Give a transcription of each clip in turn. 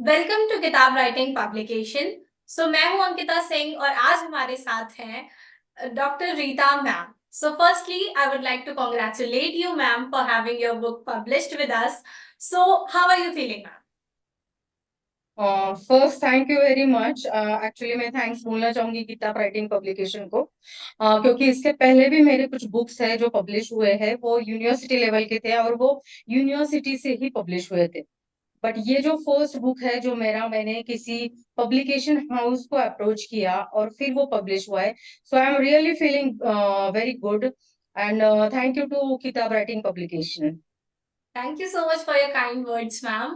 Welcome to Kitab writing publication. मैं हूं अंकिता सिंह और आज हमारे साथ हैं doctor Rita ma'am. Firstly I would like to congratulate you ma'am for having your book published with us. How are you feeling ma'am? First thank you very much. Actually मैं thanks बोलना चाहूंगी किताब राइटिंग पब्लिकेशन को, क्योंकि इसके पहले भी मेरे कुछ बुक्स है जो पब्लिश हुए हैं, वो यूनिवर्सिटी लेवल के थे और वो यूनिवर्सिटी से ही पब्लिश हुए थे। बट ये जो फर्स्ट बुक है जो मैंने किसी पब्लिकेशन हाउस को अप्रोच किया और फिर वो पब्लिश हुआ है। So I am really feeling very good and thank you to Kitab writing publication. Thank you so much for your kind words ma'am.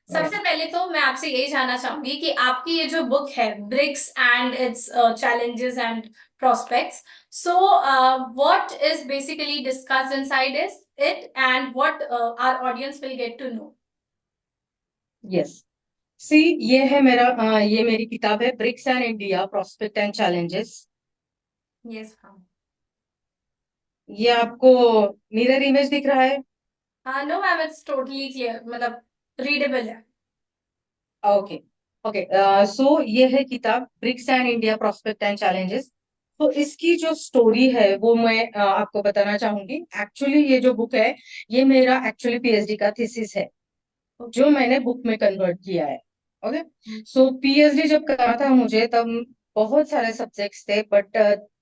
सबसे पहले तो मैं आपसे यही जानना चाहूंगी कि आपकी ये जो बुक है BRICS and its challenges and prospects. What is basically discussed inside is it, and what our audience will get to know? Yes, see, ये मेरी किताब है BRICS and India prospect and challenges. Yes, ma'am. ये आपको mirror image दिख रहा है? No, ma'am, it's totally clear. मतलब readable है. Okay, okay. सो ये है किताब BRICS and India prospect and challenges. तो इसकी जो स्टोरी है वो मैं आपको बताना चाहूंगी। एक्चुअली ये जो बुक है ये मेरा एक्चुअली पीएचडी का थीसिस है जो Okay. मैंने बुक में कन्वर्ट किया है। ओके, सो पीएचडी जब करना था मुझे तब बहुत सारे सब्जेक्ट्स थे, बट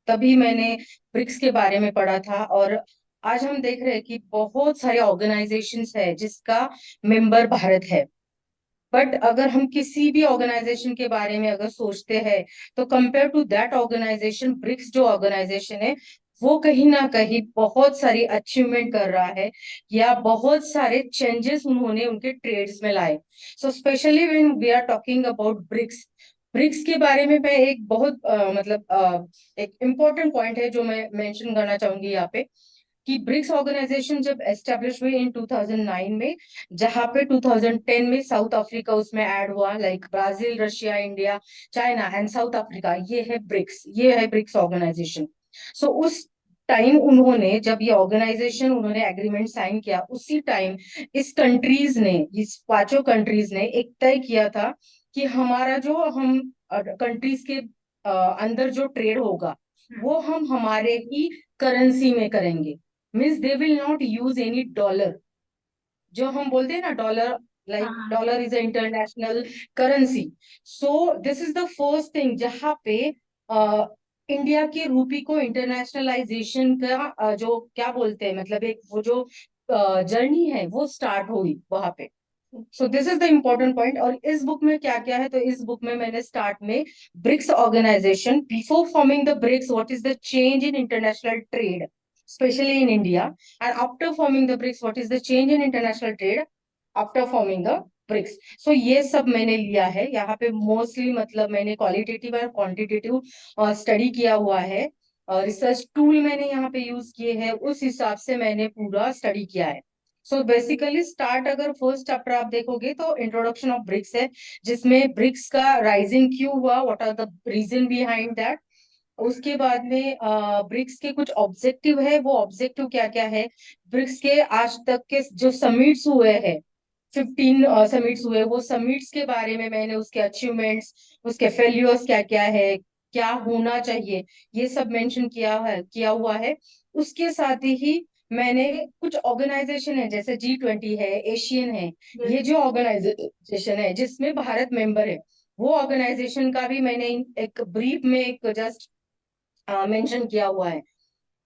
तभी मैंने ब्रिक्स के बारे में पढ़ा था। और आज हम देख रहे हैं कि बहुत सारे ऑर्गेनाइजेशंस है जिसका मेंबर भारत है। बट अगर हम किसी भी ऑर्गेनाइजेशन के बारे में अगर सोचते हैं तो compare to that organization, BRICS जो ऑर्गेनाइजेशन है वो कहीं ना कहीं बहुत सारी अचीवमेंट कर रहा है या बहुत सारे चेंजेस उन्होंने उनके ट्रेड्स में लाए। So specially when we are talking about BRICS, BRICS के बारे में मैं एक बहुत एक इम्पोर्टेंट पॉइंट है जो मैं मेंशन करना चाहूंगी यहाँ पे, कि ब्रिक्स ऑर्गेनाइजेशन जब एस्टेब्लिश हुई इन 2009 में, जहां पे 2010 में साउथ अफ्रीका उसमें ऐड हुआ, like Brazil, Russia, India, China and south Africa, ये है ब्रिक्स ऑर्गेनाइजेशन। सो उस टाइम उन्होंने, जब ये ऑर्गेनाइजेशन उन्होंने एग्रीमेंट साइन किया, उसी टाइम इस पांचों कंट्रीज ने एक तय किया था कि हमारा जो हम कंट्रीज के अंदर जो ट्रेड होगा वो हम हमारे ही करेंसी में करेंगे। Means they will not use any dollar, जो हम बोलते हैं ना डॉलर, लाइक हाँ। Dollar is a international currency. So this is the first thing जहां पे इंडिया की रूपी को इंटरनेशनलाइजेशन का जो क्या बोलते हैं, मतलब एक वो जो जर्नी है वो स्टार्ट हुई वहां पे। सो this is the important point. और इस बुक में क्या क्या है, तो इस बुक में मैंने स्टार्ट में BRICS organisation before forming the BRICS, what is the change in international trade specially in India, and after forming the BRICS what is the change in international trade after forming the BRICS. So ये सब मैंने लिया है यहाँ पे mostly, मतलब मैंने qualitative और क्वांटिटेटिव स्टडी किया हुआ है। रिसर्च टूल मैंने यहाँ पे यूज किए हैं, उस हिसाब से मैंने पूरा स्टडी किया है। सो बेसिकली स्टार्ट, अगर फर्स्ट चैप्टर आप देखोगे तो इंट्रोडक्शन ऑफ ब्रिक्स है, जिसमें ब्रिक्स का राइजिंग क्यों हुआ, what are the reason behind that. उसके बाद में ब्रिक्स के कुछ ऑब्जेक्टिव है, वो ऑब्जेक्टिव क्या क्या है, ब्रिक्स के आज तक के जो समिट्स हुए हैं, 15 समिट्स हुए, वो समिट्स के बारे में मैंने उसके अचीवमेंट्स, उसके फेल्यूर्स क्या क्या है, क्या होना चाहिए, ये सब मेंशन किया हुआ है। उसके साथ ही मैंने कुछ ऑर्गेनाइजेशन है जैसे G20 है, एशियन है, ये जो ऑर्गेनाइजेशन है जिसमें भारत मेंबर है, वो ऑर्गेनाइजेशन का भी मैंने एक ब्रीफ में एक जस्ट मेंशन किया हुआ है।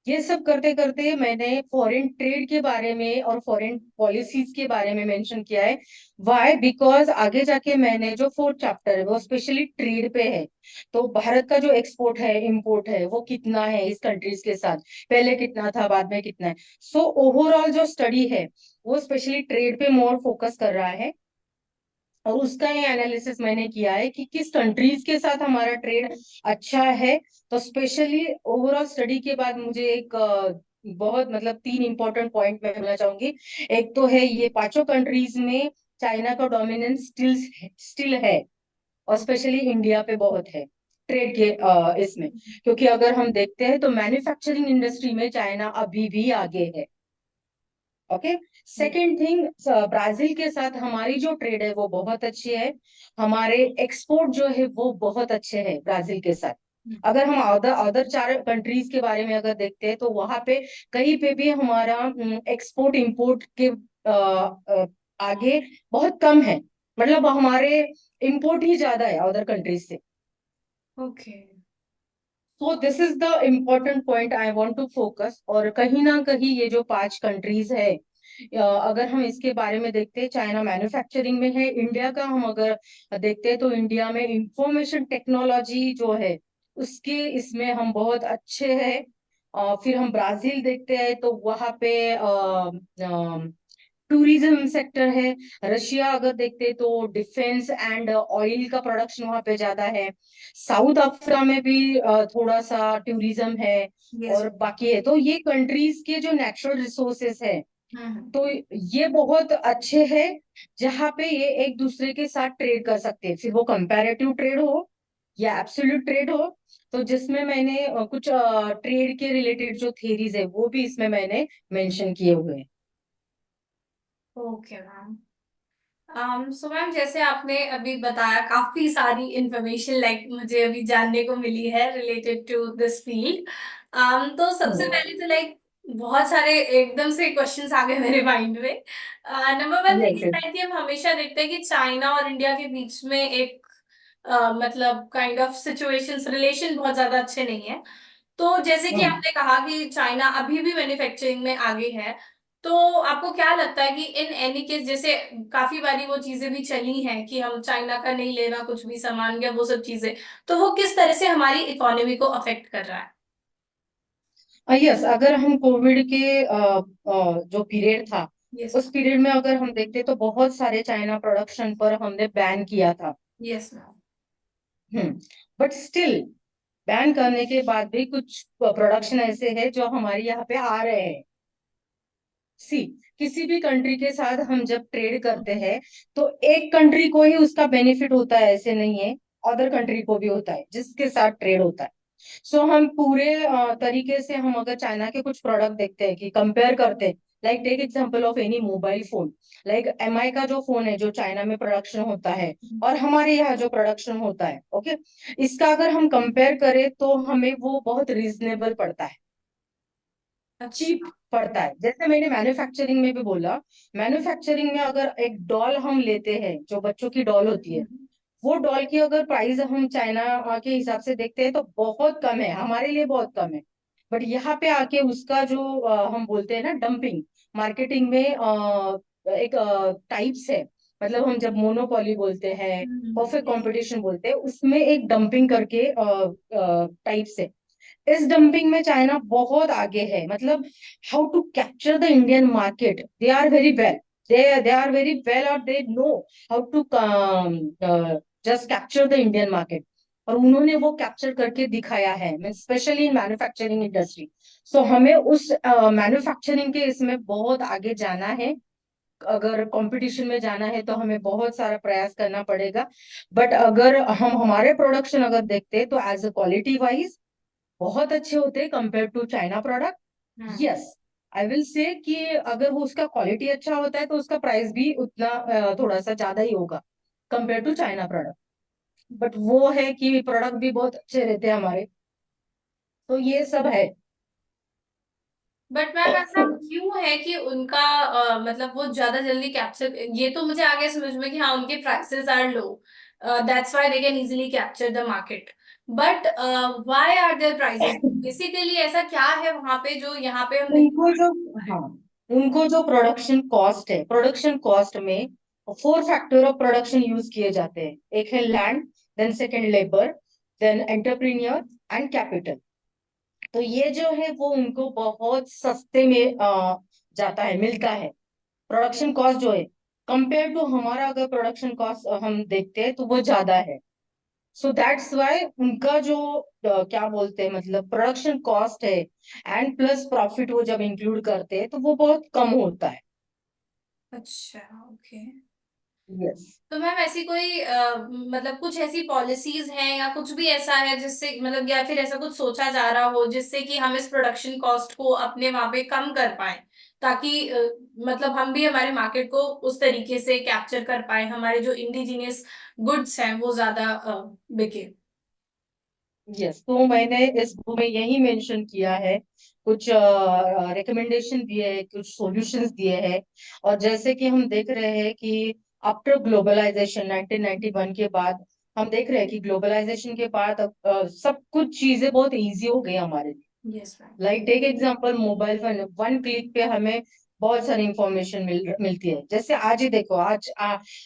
ये सब करते करते मैंने फॉरेन ट्रेड के बारे में और फॉरेन पॉलिसीज के बारे में मेंशन किया है। व्हाई? बिकॉज आगे जाके मैंने जो फोर्थ चैप्टर है वो स्पेशली ट्रेड पे है। तो भारत का जो एक्सपोर्ट है, इंपोर्ट है, वो कितना है इस कंट्रीज के साथ, पहले कितना था, बाद में कितना है। सो ओवरऑल जो स्टडी है वो स्पेशली ट्रेड पे मोर फोकस कर रहा है। और उसका ये एनालिसिस मैंने किया है कि किस कंट्रीज के साथ हमारा ट्रेड अच्छा है। तो स्पेशली ओवरऑल स्टडी के बाद मुझे एक बहुत, मतलब तीन इंपॉर्टेंट पॉइंट मैं बोलना चाहूंगी। एक तो है ये पांचों कंट्रीज में चाइना का डोमिनेंस स्टिल है, और स्पेशली इंडिया पे बहुत है ट्रेड के इसमें। क्योंकि अगर हम देखते हैं तो मैन्युफैक्चरिंग इंडस्ट्री में चाइना अभी भी आगे है। ओके, सेकेंड थिंग, ब्राजील के साथ हमारी जो ट्रेड है वो बहुत अच्छी है। हमारे एक्सपोर्ट जो है वो बहुत अच्छे हैं ब्राजील के साथ। अगर हम अदर अदर 4 कंट्रीज के बारे में अगर देखते हैं तो वहां पे कहीं पे भी हमारा एक्सपोर्ट इंपोर्ट के आगे बहुत कम है। मतलब हमारे इंपोर्ट ही ज्यादा है अदर कंट्रीज से। ओके। तो this is the important point I want to focus. और कहीं ना कहीं ये जो 5 कंट्रीज है, अगर हम इसके बारे में देखते हैं, चाइना मैन्युफैक्चरिंग में है। इंडिया का हम अगर देखते हैं तो इंडिया में इंफॉर्मेशन टेक्नोलॉजी जो है उसके इसमें हम बहुत अच्छे हैं। फिर हम ब्राजील देखते हैं तो वहां पे टूरिज्म सेक्टर है। रशिया अगर देखते तो डिफेंस एंड ऑयल का प्रोडक्शन वहां पे ज्यादा है। साउथ अफ्रीका में भी थोड़ा सा टूरिज्म है। यस। और बाकी है तो ये कंट्रीज के जो नेचुरल रिसोर्सेस है हम्म। तो ये बहुत अच्छे हैं, जहाँ पे ये एक दूसरे के साथ ट्रेड कर सकते हैं। फिर वो कंपैरेटिव ट्रेड हो या एब्सोल्यूट ट्रेड हो। तो जिसमें मैंने कुछ ट्रेड के रिलेटेड जो थेरीज है वो भी इसमें मैंने मेंशन किए हुए हैं। Okay ma'am. सो मैम, जैसे आपने अभी बताया, काफी सारी इंफॉर्मेशन लाइक मुझे अभी जानने को मिली है रिलेटेड टू दिस फील्ड। तो सबसे पहले तो लाइक बहुत सारे एकदम से क्वेश्चंस आ गए मेरे माइंड में। Number one thing yes is that कि हम हमेशा देखते हैं कि चाइना और इंडिया के बीच में एक मतलब काइंड ऑफ सिचुएशंस, रिलेशन बहुत ज्यादा अच्छे नहीं है। तो जैसे कि यस। आपने कहा कि चाइना अभी भी मैन्युफैक्चरिंग में आगे है, तो आपको क्या लगता है कि इन एनी केस, जैसे काफी बारी वो चीजें भी चली हैं कि हम चाइना का नहीं लेना कुछ भी सामान या वो सब चीजें, तो वो किस तरह से हमारी इकोनॉमी को अफेक्ट कर रहा है? यस, अगर हम कोविड के जो पीरियड था यस उस पीरियड में अगर हम देखते तो बहुत सारे चाइना प्रोडक्शन पर हमने बैन किया था। Yes ma'am. But still ban करने के बाद भी कुछ प्रोडक्शन ऐसे हैं जो हमारे यहाँ पे आ रहे हैं। सी, किसी भी कंट्री के साथ हम जब ट्रेड करते हैं तो एक कंट्री को ही उसका बेनिफिट होता है ऐसे नहीं है, अदर कंट्री को भी होता है जिसके साथ ट्रेड होता है। सो हम पूरे तरीके से हम अगर चाइना के कुछ प्रोडक्ट देखते हैं कि कंपेयर करते हैं, like take example of any mobile phone. Like MI का जो फोन है जो चाइना में प्रोडक्शन होता है और हमारे यहाँ जो प्रोडक्शन होता है, ओके, इसका अगर हम कंपेयर करें तो हमें वो बहुत रीजनेबल पड़ता है, चीप अच्छा। पड़ता है। जैसे मैंने मैन्युफैक्चरिंग में भी बोला, मैन्युफैक्चरिंग में अगर एक डॉल हम लेते हैं जो बच्चों की डॉल होती है, वो डॉल की अगर प्राइस हम चाइना के हिसाब से देखते हैं तो बहुत कम है, हमारे लिए बहुत कम है। बट यहाँ पे आके उसका जो हम बोलते हैं ना डंपिंग, मार्केटिंग में एक टाइप्स है। मतलब हम जब मोनोपोली बोलते हैं, परफेक्ट यस। कंपटीशन बोलते हैं, उसमें एक डंपिंग करके टाइप्स है। इस डंपिंग में चाइना बहुत आगे है। मतलब how to capture the Indian market, they are very well, they are very well, और they know how to just capture the Indian market. और उन्होंने वो कैप्चर करके दिखाया है, specially in manufacturing industry. So हमें उस मैन्युफैक्चरिंग के इसमें बहुत आगे जाना है। अगर कंपटीशन में जाना है तो हमें बहुत सारा प्रयास करना पड़ेगा। बट अगर हम हमारे प्रोडक्शन अगर देखते हैं तो एज अ क्वालिटी वाइज बहुत अच्छे होते हैं compare to China product. Yes, I will say कि अगर वो उसका क्वालिटी अच्छा होता है तो उसका प्राइस भी उतना थोड़ा सा ज्यादा ही होगा compare to China product. But वो है कि प्रोडक्ट भी बहुत अच्छे रहते हैं हमारे। तो ये सब है। बट मैम, ऐसा क्यों है कि उनका मतलब वो ज्यादा जल्दी कैप्चर, ये तो मुझे आ गया समझ में कि हाँ उनके prices are low, that's why they can easily capture the market. But why are their prices? Basically ऐसा क्या है वहां पे जो यहाँ पे हम नहीं उनको जो, पा रहे? हाँ, उनको जो प्रोडक्शन कॉस्ट है, प्रोडक्शन कॉस्ट में 4 फैक्टर ऑफ प्रोडक्शन यूज किए जाते हैं। एक है land, then second labour, then entrepreneur and capital. तो ये जो है वो उनको बहुत सस्ते में जाता है, मिलता है। प्रोडक्शन कॉस्ट जो है कंपेयर टू हमारा अगर प्रोडक्शन कॉस्ट हम देखते हैं तो वो ज्यादा है। सो दैट्स वाई उनका जो क्या बोलते हैं, मतलब प्रोडक्शन कॉस्ट है एंड प्लस प्रॉफिट वो जब इंक्लूड करते हैं तो वो बहुत कम होता है। अच्छा। ओके। यस। तो मैम ऐसी कोई मतलब कुछ ऐसी पॉलिसीज हैं या कुछ भी ऐसा है जिससे मतलब या फिर ऐसा कुछ सोचा जा रहा हो जिससे कि हम इस प्रोडक्शन कॉस्ट को अपने वहां पे कम कर पाए, ताकि मतलब हम भी हमारे मार्केट को उस तरीके से कैप्चर कर पाए, हमारे जो इंडिजिनियस गुड्स हैं वो ज्यादा बिके। यस, तो मैंने इस बुक में यही मेंशन किया है, कुछ रिकमेंडेशन दिए हैं, कुछ सॉल्यूशंस दिए हैं। और जैसे कि हम देख रहे हैं कि आफ्टर ग्लोबलाइजेशन 1991 के बाद, हम देख रहे हैं कि ग्लोबलाइजेशन के बाद अब, सब कुछ चीजें बहुत इजी हो गई हमारे लिए। Yes ma'am. Like take example, mobile phone, one click पे हमें बहुत सारी इंफॉर्मेशन मिलती है। जैसे आज ही देखो, आज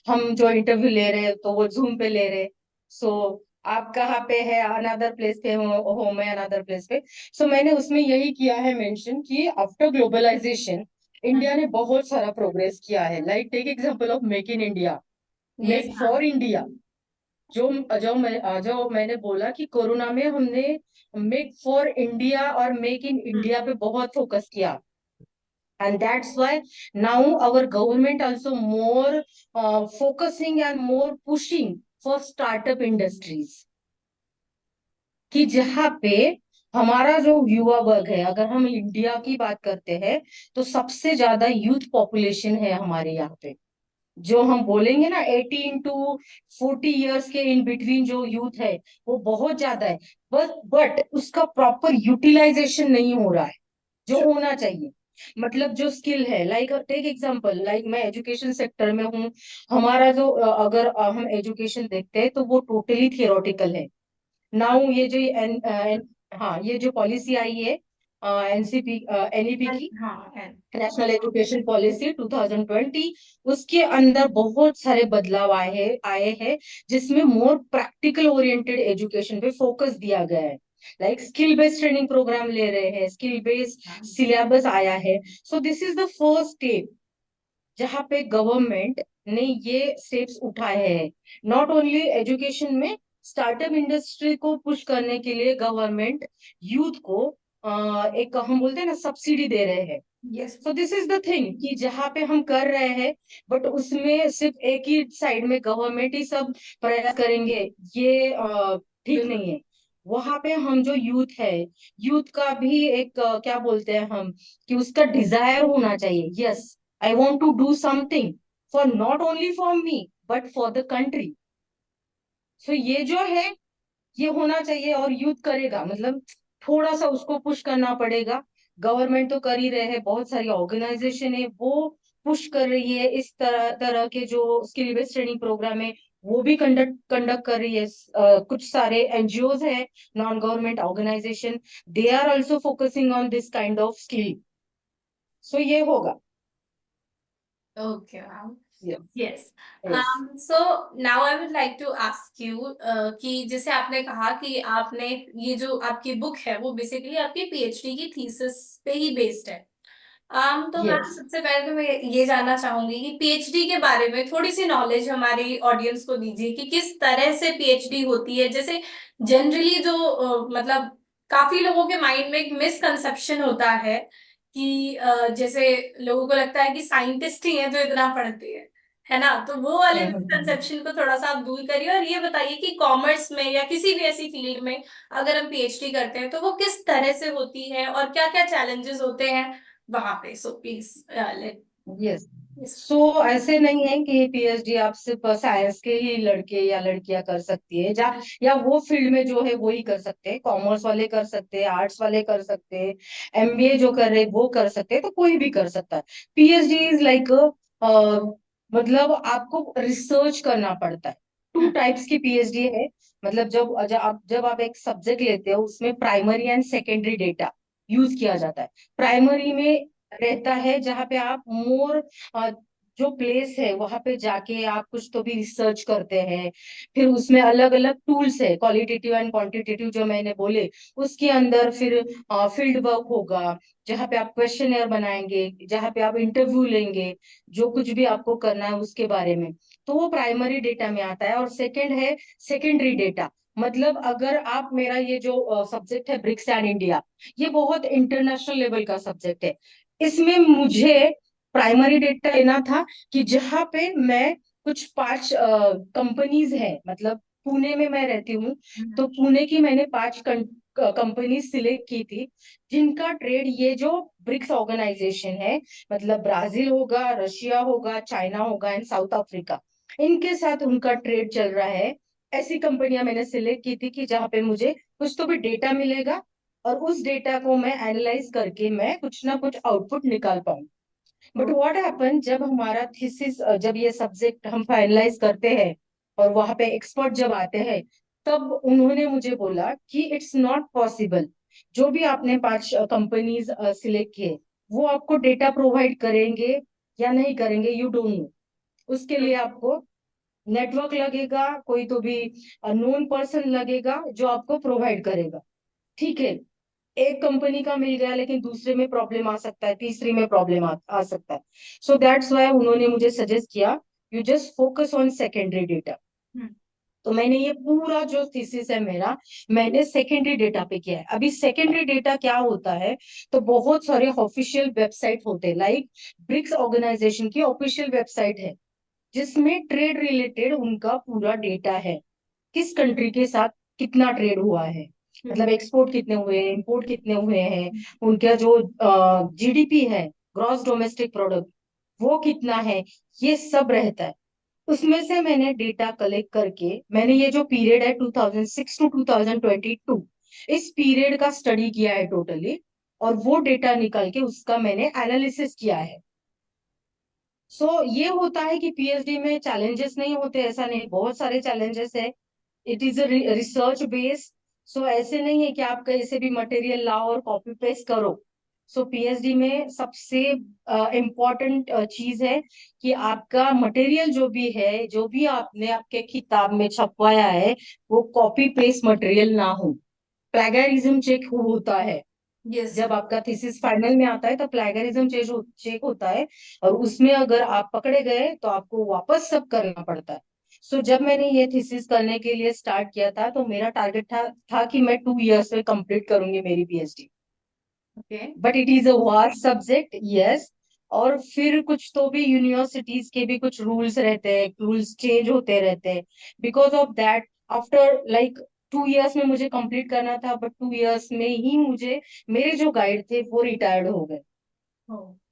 हम जो इंटरव्यू ले रहे हैं तो वो जूम पे ले रहे हैं। सो आप कहाँ पे है, अनदर प्लेस पे हो मैं अनदर प्लेस पे। सो मैंने उसमें यही किया है मेंशन कि आफ्टर ग्लोबलाइजेशन इंडिया ने बहुत सारा प्रोग्रेस किया है। Like take example of make in India, yes make ma'am. For India. जो मैंने बोला कि कोरोना में हमने मेक फॉर इंडिया और मेक इन इंडिया पे बहुत फोकस किया। and that's why now our government also more focusing and more pushing for startup industries, कि जहाँ पे हमारा जो युवा वर्ग है, अगर हम इंडिया की बात करते हैं तो सबसे ज्यादा यूथ पॉपुलेशन है हमारे यहाँ पे। जो हम बोलेंगे ना 18 to 40 इयर्स के इन बिटवीन जो यूथ है, वो बहुत ज्यादा है। बट उसका प्रॉपर यूटिलाइजेशन नहीं हो रहा है जो होना चाहिए। मतलब जो स्किल है, लाइक टेक एग्जांपल, लाइक मैं एजुकेशन सेक्टर में हूँ। हमारा जो अगर हम एजुकेशन देखते हैं तो वो टोटली थियोरेटिकल है। नाउ ये जो हाँ, ये जो पॉलिसी आई है एनसीपी एनईपी की, हाँ है। नेशनल एजुकेशन पॉलिसी 2020, उसके अंदर बहुत सारे बदलाव आए हैं जिसमें मोर प्रैक्टिकल ओरिएंटेड एजुकेशन पे फोकस दिया गया है। Like skill based training program ले रहे हैं, स्किल बेस्ड सिलेबस आया है। So this is the first step जहाँ पे गवर्नमेंट ने ये स्टेप्स उठाए हैं। नॉट ओनली एजुकेशन में, स्टार्टअप इंडस्ट्री को पुश करने के लिए गवर्नमेंट यूथ को एक हम बोलते हैं ना सब्सिडी दे रहे हैं। Yes. So this is the thing कि जहाँ पे हम कर रहे हैं, बट उसमें सिर्फ एक ही साइड में गवर्नमेंट ही सब प्रयास करेंगे, ये ठीक बिल्कुल। नहीं है। वहां पे हम जो यूथ है, यूथ का भी एक क्या बोलते हैं हम, कि उसका डिजायर होना चाहिए। Yes, I want to do something for not only for me but for the country. So ये जो है, ये होना चाहिए और यूथ करेगा, मतलब थोड़ा सा उसको पुश करना पड़ेगा। गवर्नमेंट तो कर ही रहे हैं, बहुत सारी ऑर्गेनाइजेशन है वो पुश कर रही है, इस तरह तरह के जो स्किल बेस्ड ट्रेनिंग प्रोग्राम है वो भी कंडक्ट कंडक्ट कर रही है। कुछ सारे एनजीओज है, non government organisation, they are also focusing on this kind of skill. So ये होगा। Okay ma'am. Yes. Yes. Yes. So now I would like to ask you कि जैसे आपने कहा कि आपने ये जो आपकी बुक है वो बेसिकली आपकी पीएचडी की थीसिस पे ही बेस्ड है। तो मैम यस। सबसे पहले तो मैं ये जानना चाहूंगी कि पीएचडी के बारे में थोड़ी सी नॉलेज हमारी ऑडियंस को दीजिए कि किस तरह से पीएचडी होती है। जैसे जनरली जो मतलब काफी लोगों के माइंड में एक मिसकंसेप्शन होता है कि जैसे लोगों को लगता है कि साइंटिस्ट ही हैं जो इतना पढ़ते हैं, है ना? तो वो वाले मिसकंसेप्शन को थोड़ा सा आप दूर करिए और ये बताइए कि कॉमर्स में या किसी भी ऐसी फील्ड में अगर हम पीएचडी करते हैं तो वो किस तरह से होती है और क्या क्या चैलेंजेस होते हैं वहां पे। So please let. यस। सो ऐसे नहीं है कि पीएचडी आप सिर्फ साइंस के ही लड़के या लड़कियां कर सकती है, या वो फील्ड में जो है वो ही कर सकते हैं। कॉमर्स वाले कर सकते हैं, आर्ट्स वाले कर सकते हैं, एमबीए जो कर रहे हैं वो कर सकते हैं, तो कोई भी कर सकता है। पीएचडी इज लाइक मतलब आपको रिसर्च करना पड़ता है। Two hmm. टाइप्स की पीएचडी है। मतलब जब आप एक सब्जेक्ट लेते हो उसमें primary and secondary data use किया जाता है। प्राइमरी में रहता है जहाँ पे आप मोर जो प्लेस है वहां पे जाके आप कुछ तो भी रिसर्च करते हैं। फिर उसमें अलग अलग टूल्स है, क्वालिटेटिव एंड क्वांटिटेटिव जो मैंने बोले। उसके अंदर फिर फील्ड वर्क होगा, जहाँ पे आप क्वेश्चनेयर बनाएंगे, जहाँ पे आप इंटरव्यू लेंगे, जो कुछ भी आपको करना है उसके बारे में। तो वो प्राइमरी डेटा में आता है। और सेकंड है सेकेंडरी डेटा। मतलब अगर आप, मेरा ये जो सब्जेक्ट है ब्रिक्स एंड इंडिया, ये बहुत इंटरनेशनल लेवल का सब्जेक्ट है। इसमें मुझे प्राइमरी डेटा लेना था कि जहाँ पे मैं कुछ 5 कंपनीज है, मतलब पुणे में मैं रहती हूँ, तो हम्म। पुणे की मैंने 5 कंपनी सिलेक्ट की थी, जिनका ट्रेड ये जो ब्रिक्स ऑर्गेनाइजेशन है, मतलब ब्राजील होगा, रशिया होगा, चाइना होगा एंड साउथ अफ्रीका, इनके साथ उनका ट्रेड चल रहा है। ऐसी कंपनियां मैंने सिलेक्ट की थी कि जहाँ पे मुझे कुछ तो भी डेटा मिलेगा, और उस डेटा को मैं एनालाइज करके मैं कुछ ना कुछ आउटपुट निकाल पाऊँ। बट व्हाट हैपन, जब हमारा थीसिस, जब ये सब्जेक्ट हम फाइनलाइज करते हैं और वहां पे एक्सपर्ट जब आते हैं, तब उन्होंने मुझे बोला कि इट्स नॉट पॉसिबल, जो भी आपने 5 कंपनीज सिलेक्ट किए, वो आपको डेटा प्रोवाइड करेंगे या नहीं करेंगे, यू डोंट नो। उसके लिए आपको नेटवर्क लगेगा, कोई तो भी नोन पर्सन लगेगा जो आपको प्रोवाइड करेगा। ठीक है, एक कंपनी का मिल गया, लेकिन दूसरे में प्रॉब्लम आ सकता है, तीसरी में प्रॉब्लम आ सकता है। सो दैट्स वाई उन्होंने मुझे सजेस्ट किया, you just focus on secondary data. Hmm. तो मैंने ये पूरा जो थीसिस है मेरा, मैंने सेकेंडरी डेटा पे किया है। अभी सेकेंडरी डेटा क्या होता है, तो बहुत सारे ऑफिशियल वेबसाइट होते हैं, लाइक ब्रिक्स ऑर्गेनाइजेशन की ऑफिशियल वेबसाइट है, जिसमें ट्रेड रिलेटेड उनका पूरा डेटा है, किस कंट्री के साथ कितना ट्रेड हुआ है, मतलब हम्म। एक्सपोर्ट कितने हुए हैं, इंपोर्ट कितने हुए हैं, उनका जो जीडीपी है, ग्रॉस डोमेस्टिक प्रोडक्ट, वो कितना है, ये सब रहता है। उसमें से मैंने डेटा कलेक्ट करके, मैंने ये जो पीरियड है 2006 टू 2022, इस पीरियड का स्टडी किया है टोटली, और वो डेटा निकाल के उसका मैंने एनालिसिस किया है। सो ये होता है कि पीएचडी में चैलेंजेस नहीं होते, ऐसा नहीं, बहुत सारे चैलेंजेस है। It is a research base. So ऐसे नहीं है कि आप कहीं से भी मटेरियल लाओ और कॉपी पेस्ट करो। सो पीएचडी में सबसे इम्पोर्टेंट चीज है कि आपका मटेरियल जो भी है, जो भी आपने आपके किताब में छपवाया है, वो कॉपी पेस्ट मटेरियल ना हो। प्लेगरिज्म चेक होता है, यस। जब आपका थीसिस फाइनल में आता है तो प्लेगरिज्म चेक होता है, और उसमें अगर आप पकड़े गए तो आपको वापस सब करना पड़ता है। सो जब मैंने ये थीसिस करने के लिए स्टार्ट किया था, तो मेरा टारगेट था कि मैं 2 इयर्स में कंप्लीट करूंगी मेरी PhD. Okay. But it is a vast subject, yes. और फिर कुछ तो भी यूनिवर्सिटीज के भी कुछ रूल्स रहते हैं, रूल्स चेंज होते रहते हैं। Because of that, after like 2 years में मुझे कंप्लीट करना था, बट 2 इयर्स में ही मुझे मेरे जो गाइड थे वो रिटायर्ड हो गए।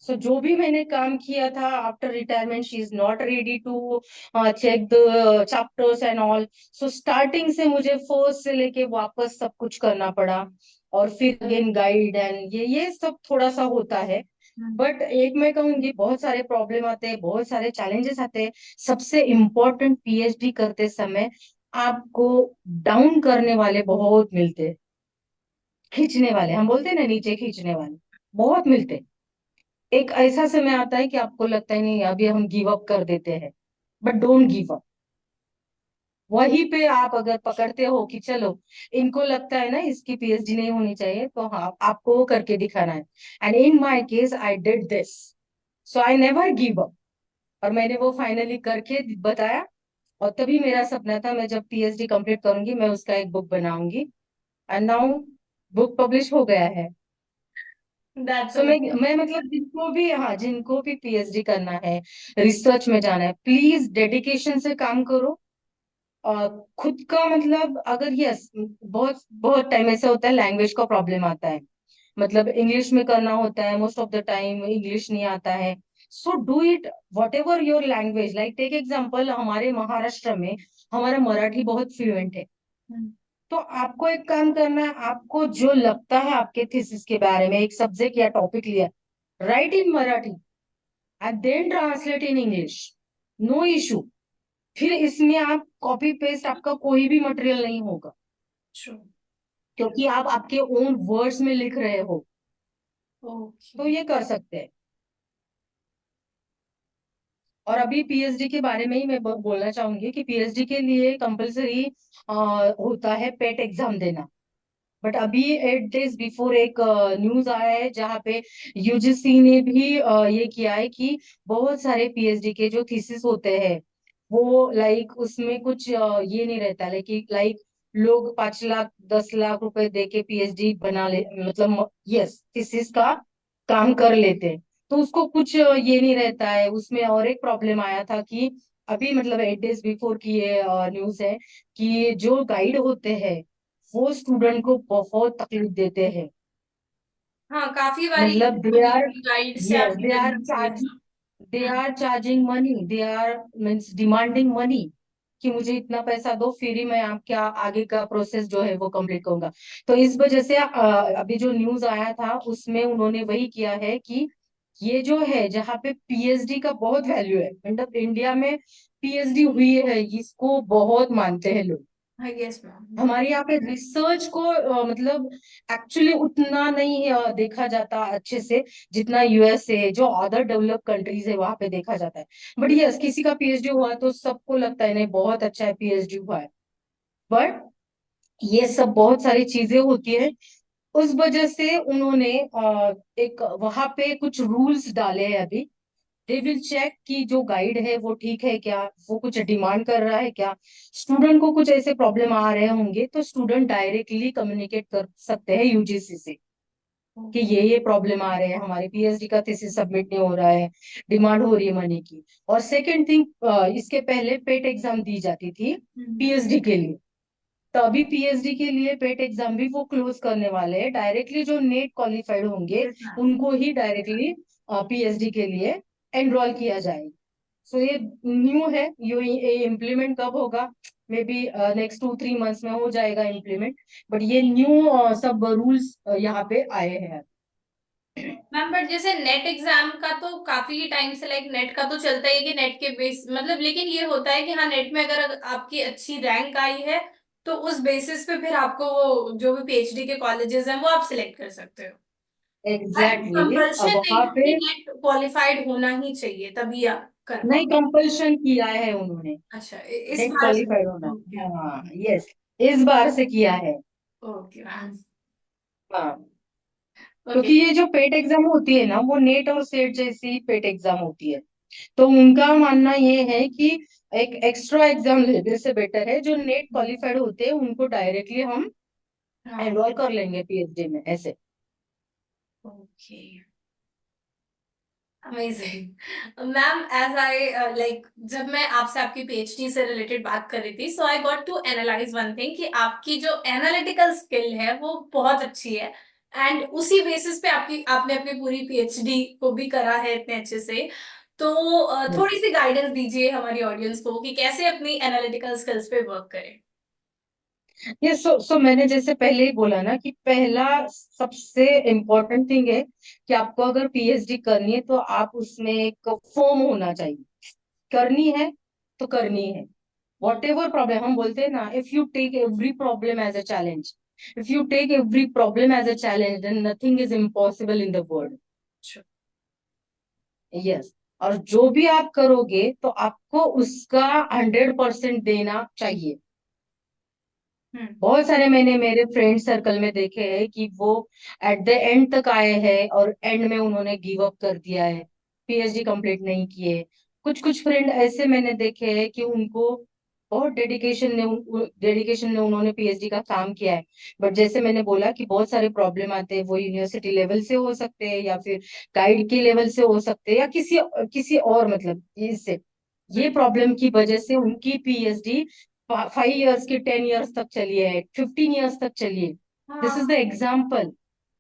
सो जो भी मैंने काम किया था after retirement, she is not ready to check the chapters and all. So starting से मुझे फर्स्ट से लेके वापस सब कुछ करना पड़ा, और फिर अगेन गाइड एंड ये सब थोड़ा सा होता है। बट एक मैं कहूंगी, बहुत सारे प्रॉब्लम आते हैं, बहुत सारे चैलेंजेस आते हैं। सबसे इम्पोर्टेंट पीएचडी करते समय आपको डाउन करने वाले बहुत मिलते हैं, खींचने वाले, हम बोलते हैं ना, नीचे खींचने वाले बहुत मिलते हैं। एक ऐसा समय आता है कि आपको लगता है नहीं, अभी हम गिव अप कर देते हैं, बट डोंट गिव अप। वहीं पे आप अगर पकड़ते हो कि चलो, इनको लगता है ना इसकी पीएचडी नहीं होनी चाहिए, तो हाँ, आपको वो करके दिखाना है। And in my case I did this, so I never give up. और मैंने वो फाइनली करके बताया। और तभी मेरा सपना था, मैं जब पीएचडी कंप्लीट करूंगी मैं उसका एक बुक बनाऊंगी। एंड नाउ बुक पब्लिश हो गया है। दैट्स तो मैं मतलब जिनको भी, हाँ, जिनको भी पीएचडी करना है, रिसर्च में जाना है, प्लीज डेडिकेशन से काम करो। और खुद का मतलब, अगर यस, बहुत बहुत टाइम ऐसा होता है लैंग्वेज का प्रॉब्लम आता है, मतलब इंग्लिश में करना होता है, most of the time English नहीं आता है। So do it whatever your language, like take example, हमारे महाराष्ट्र में हमारा मराठी बहुत फ्लुएंट है। तो आपको एक काम करना है, आपको जो लगता है आपके थीसिस के बारे में, एक सब्जेक्ट या टॉपिक लिया, write in Marathi and then translate in English, no issue. फिर इसमें आप कॉपी पेस्ट, आपका कोई भी मटेरियल नहीं होगा, ट्रू। क्योंकि आप आपके ओन वर्ड्स में लिख रहे हो। ओके। तो ये कर सकते हैं। और अभी पीएचडी के बारे में ही मैं बोलना चाहूंगी कि पीएचडी के लिए कंपलसरी होता है पेट एग्जाम देना। बट अभी 8 डेज बिफोर एक न्यूज आया है, जहाँ पे यूजीसी ने भी ये किया है कि बहुत सारे पीएचडी के जो थीसिस होते हैं, वो लाइक उसमें कुछ ये नहीं रहता, लेकिन लाइक लोग 5 लाख 10 लाख रुपए दे के पीएचडी बना ले, मतलब यस, थीसिस का काम कर लेते हैं। तो उसको कुछ ये नहीं रहता है उसमें। और एक प्रॉब्लम आया था कि अभी मतलब 8 days बिफोर की ये न्यूज है कि जो गाइड होते हैं वो स्टूडेंट को बहुत तकलीफ देते हैं। हाँ, काफी बारी मतलब दे आर, गाइड से यस आपकी दे आर लड़ने हुई है चार्ज, ना। They hmm. Are charging money, they are means demanding money, कि मुझे इतना पैसा दो फिर ही मैं आपका आगे का प्रोसेस जो है वो कंप्लीट करूंगा। तो इस वजह से अभी जो न्यूज आया था उसमें उन्होंने वही किया है कि ये जो है जहाँ पे पीएचडी का बहुत वैल्यू है, मतलब इंडिया में पीएचडी हुई है इसको बहुत मानते हैं लोग। हाँ, यस मैम। हमारे यहाँ पे रिसर्च को मतलब एक्चुअली उतना नहीं देखा जाता अच्छे से जितना यूएसए जो अदर डेवलप कंट्रीज है वहां पे देखा जाता है। बट यस किसी का पीएचडी हुआ तो सबको लगता है नहीं बहुत अच्छा है पीएचडी हुआ है। बट ये सब बहुत सारी चीजें होती है, उस वजह से उन्होंने एक वहां पे कुछ रूल्स डाले हैं अभी। दे विल चेक कि जो गाइड है वो ठीक है क्या, वो कुछ डिमांड कर रहा है क्या। स्टूडेंट को कुछ ऐसे प्रॉब्लम आ रहे होंगे तो स्टूडेंट डायरेक्टली कम्युनिकेट कर सकते हैं यूजीसी से कि ये प्रॉब्लम आ रहे हैं, हमारे पीएचडी का थीसिस सबमिट नहीं हो रहा है, डिमांड हो रही है मनी की। और सेकंड थिंग, इसके पहले पेट एग्जाम दी जाती थी हम्म। पीएचडी के लिए। तो अभी पीएचडी के लिए पेट एग्जाम भी वो क्लोज करने वाले हैं, डायरेक्टली जो नेट क्वालिफाइड होंगे यस मैम। उनको ही डायरेक्टली पीएचडी के लिए एनरोल किया जाएगा। सो ये न्यू है, ये इम्प्लीमेंट कब होगा, मे बी नेक्स्ट 2-3 मंथ्स में हो जाएगा इम्प्लीमेंट। बट ये न्यू सब रूल्स यहाँ पे आए हैं। मैम, बट जैसे नेट एग्जाम का तो काफी टाइम से लाइक नेट का तो चलता ही है कि नेट के बेस मतलब, लेकिन ये होता है कि हाँ, नेट में अगर आपकी अच्छी रैंक आई है तो उस बेसिस पे फिर आपको वो जो भी पीएचडी के कॉलेजेस हैं वो आप सिलेक्ट कर सकते हो। बट एग्जैक्टली exactly, अब कंपल्शन नहीं वहां है पे कि नेट क्वालिफाइड होना ही चाहिए तभी आप कर नहीं पाओ। कंपल्शन किया है उन्होंने, अच्छा, इस नेट बार से। क्वालिफाइड होना। ओके। हाँ यस, इस बार से किया है। Okay ma'am. हाँ, ओके। क्योंकि ये जो पेट एग्जाम होती है ना वो नेट और सेट जैसी पेट एग्जाम होती है। तो उनका मानना ये है कि एक एक्स्ट्रा एग्जाम लेने से बेटर है जो नेट क्वालिफाइड होते हैं उनको डायरेक्टली हम हाँ। एनरोल कर लेंगे पीएचडी में ऐसे। Okay. Amazing ma'am, as I like जब मैं आपसे आपकी पीएचडी से रिलेटेड बात कर रही थी, so I got to analyse one thing कि आपकी जो एनालिटिकल स्किल है वो बहुत अच्छी है। एंड उसी बेसिस पे आपकी आपने अपनी पूरी पीएचडी को भी करा है इतने अच्छे से। तो यस, थोड़ी सी गाइडेंस दीजिए हमारी ऑडियंस को कि कैसे अपनी एनालिटिकल स्किल्स पे वर्क करें। ये सो मैंने जैसे पहले ही बोला ना कि पहला सबसे इम्पोर्टेंट थिंग है कि आपको अगर पीएचडी करनी है तो आप उसमें एक फॉर्म होना चाहिए। करनी है तो करनी है, वॉट एवर प्रॉब्लम हम बोलते हैं ना, if you take every problem as a challenge, if you take every problem as a challenge then nothing is impossible in the world. Yes, और जो भी आप करोगे तो आपको उसका 100% देना चाहिए। हम्म। बहुत सारे मैंने मेरे फ्रेंड सर्कल में देखे हैं कि वो एट द एंड तक आए हैं और एंड में उन्होंने गिव अप कर दिया है, पीएचडी कंप्लीट नहीं किए। कुछ कुछ फ्रेंड ऐसे मैंने देखे हैं कि उनको बहुत डेडिकेशन ने उन्होंने पीएचडी का काम किया है। बट जैसे मैंने बोला कि बहुत सारे प्रॉब्लम आते हैं, वो यूनिवर्सिटी लेवल से हो सकते हैं या फिर गाइड के लेवल से हो सकते हैं या किसी किसी और मतलब इससे, ये प्रॉब्लम की वजह से उनकी पीएचडी 5 इयर्स की 10 इयर्स तक चली है, 15 इयर्स तक चली है। दिस इज द हाँ। एग्जाम्पल,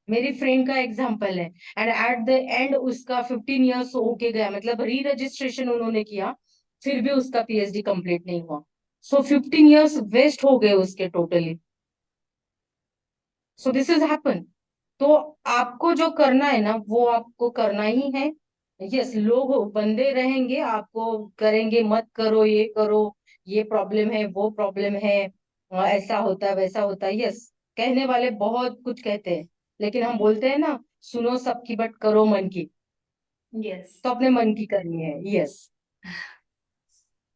मेरी फ्रेंड का एग्जाम्पल है। एंड एट द एंड उसका 15 इयर्स होके गया, मतलब री रजिस्ट्रेशन उन्होंने किया फिर भी उसका पीएचडी कंप्लीट नहीं हुआ। सो 15 इयर्स वेस्ट हो गए उसके totally. So this is happen. तो आपको जो करना है ना वो आपको करना ही है। यस, लोग बंदे रहेंगे आपको करेंगे मत करो ये करो, ये प्रॉब्लम है वो प्रॉब्लम है, ऐसा होता है वैसा होता है। यस, कहने वाले बहुत कुछ कहते हैं, लेकिन हम बोलते हैं ना, सुनो सबकी बट करो मन की। यस। तो अपने मन की करनी है। Yes.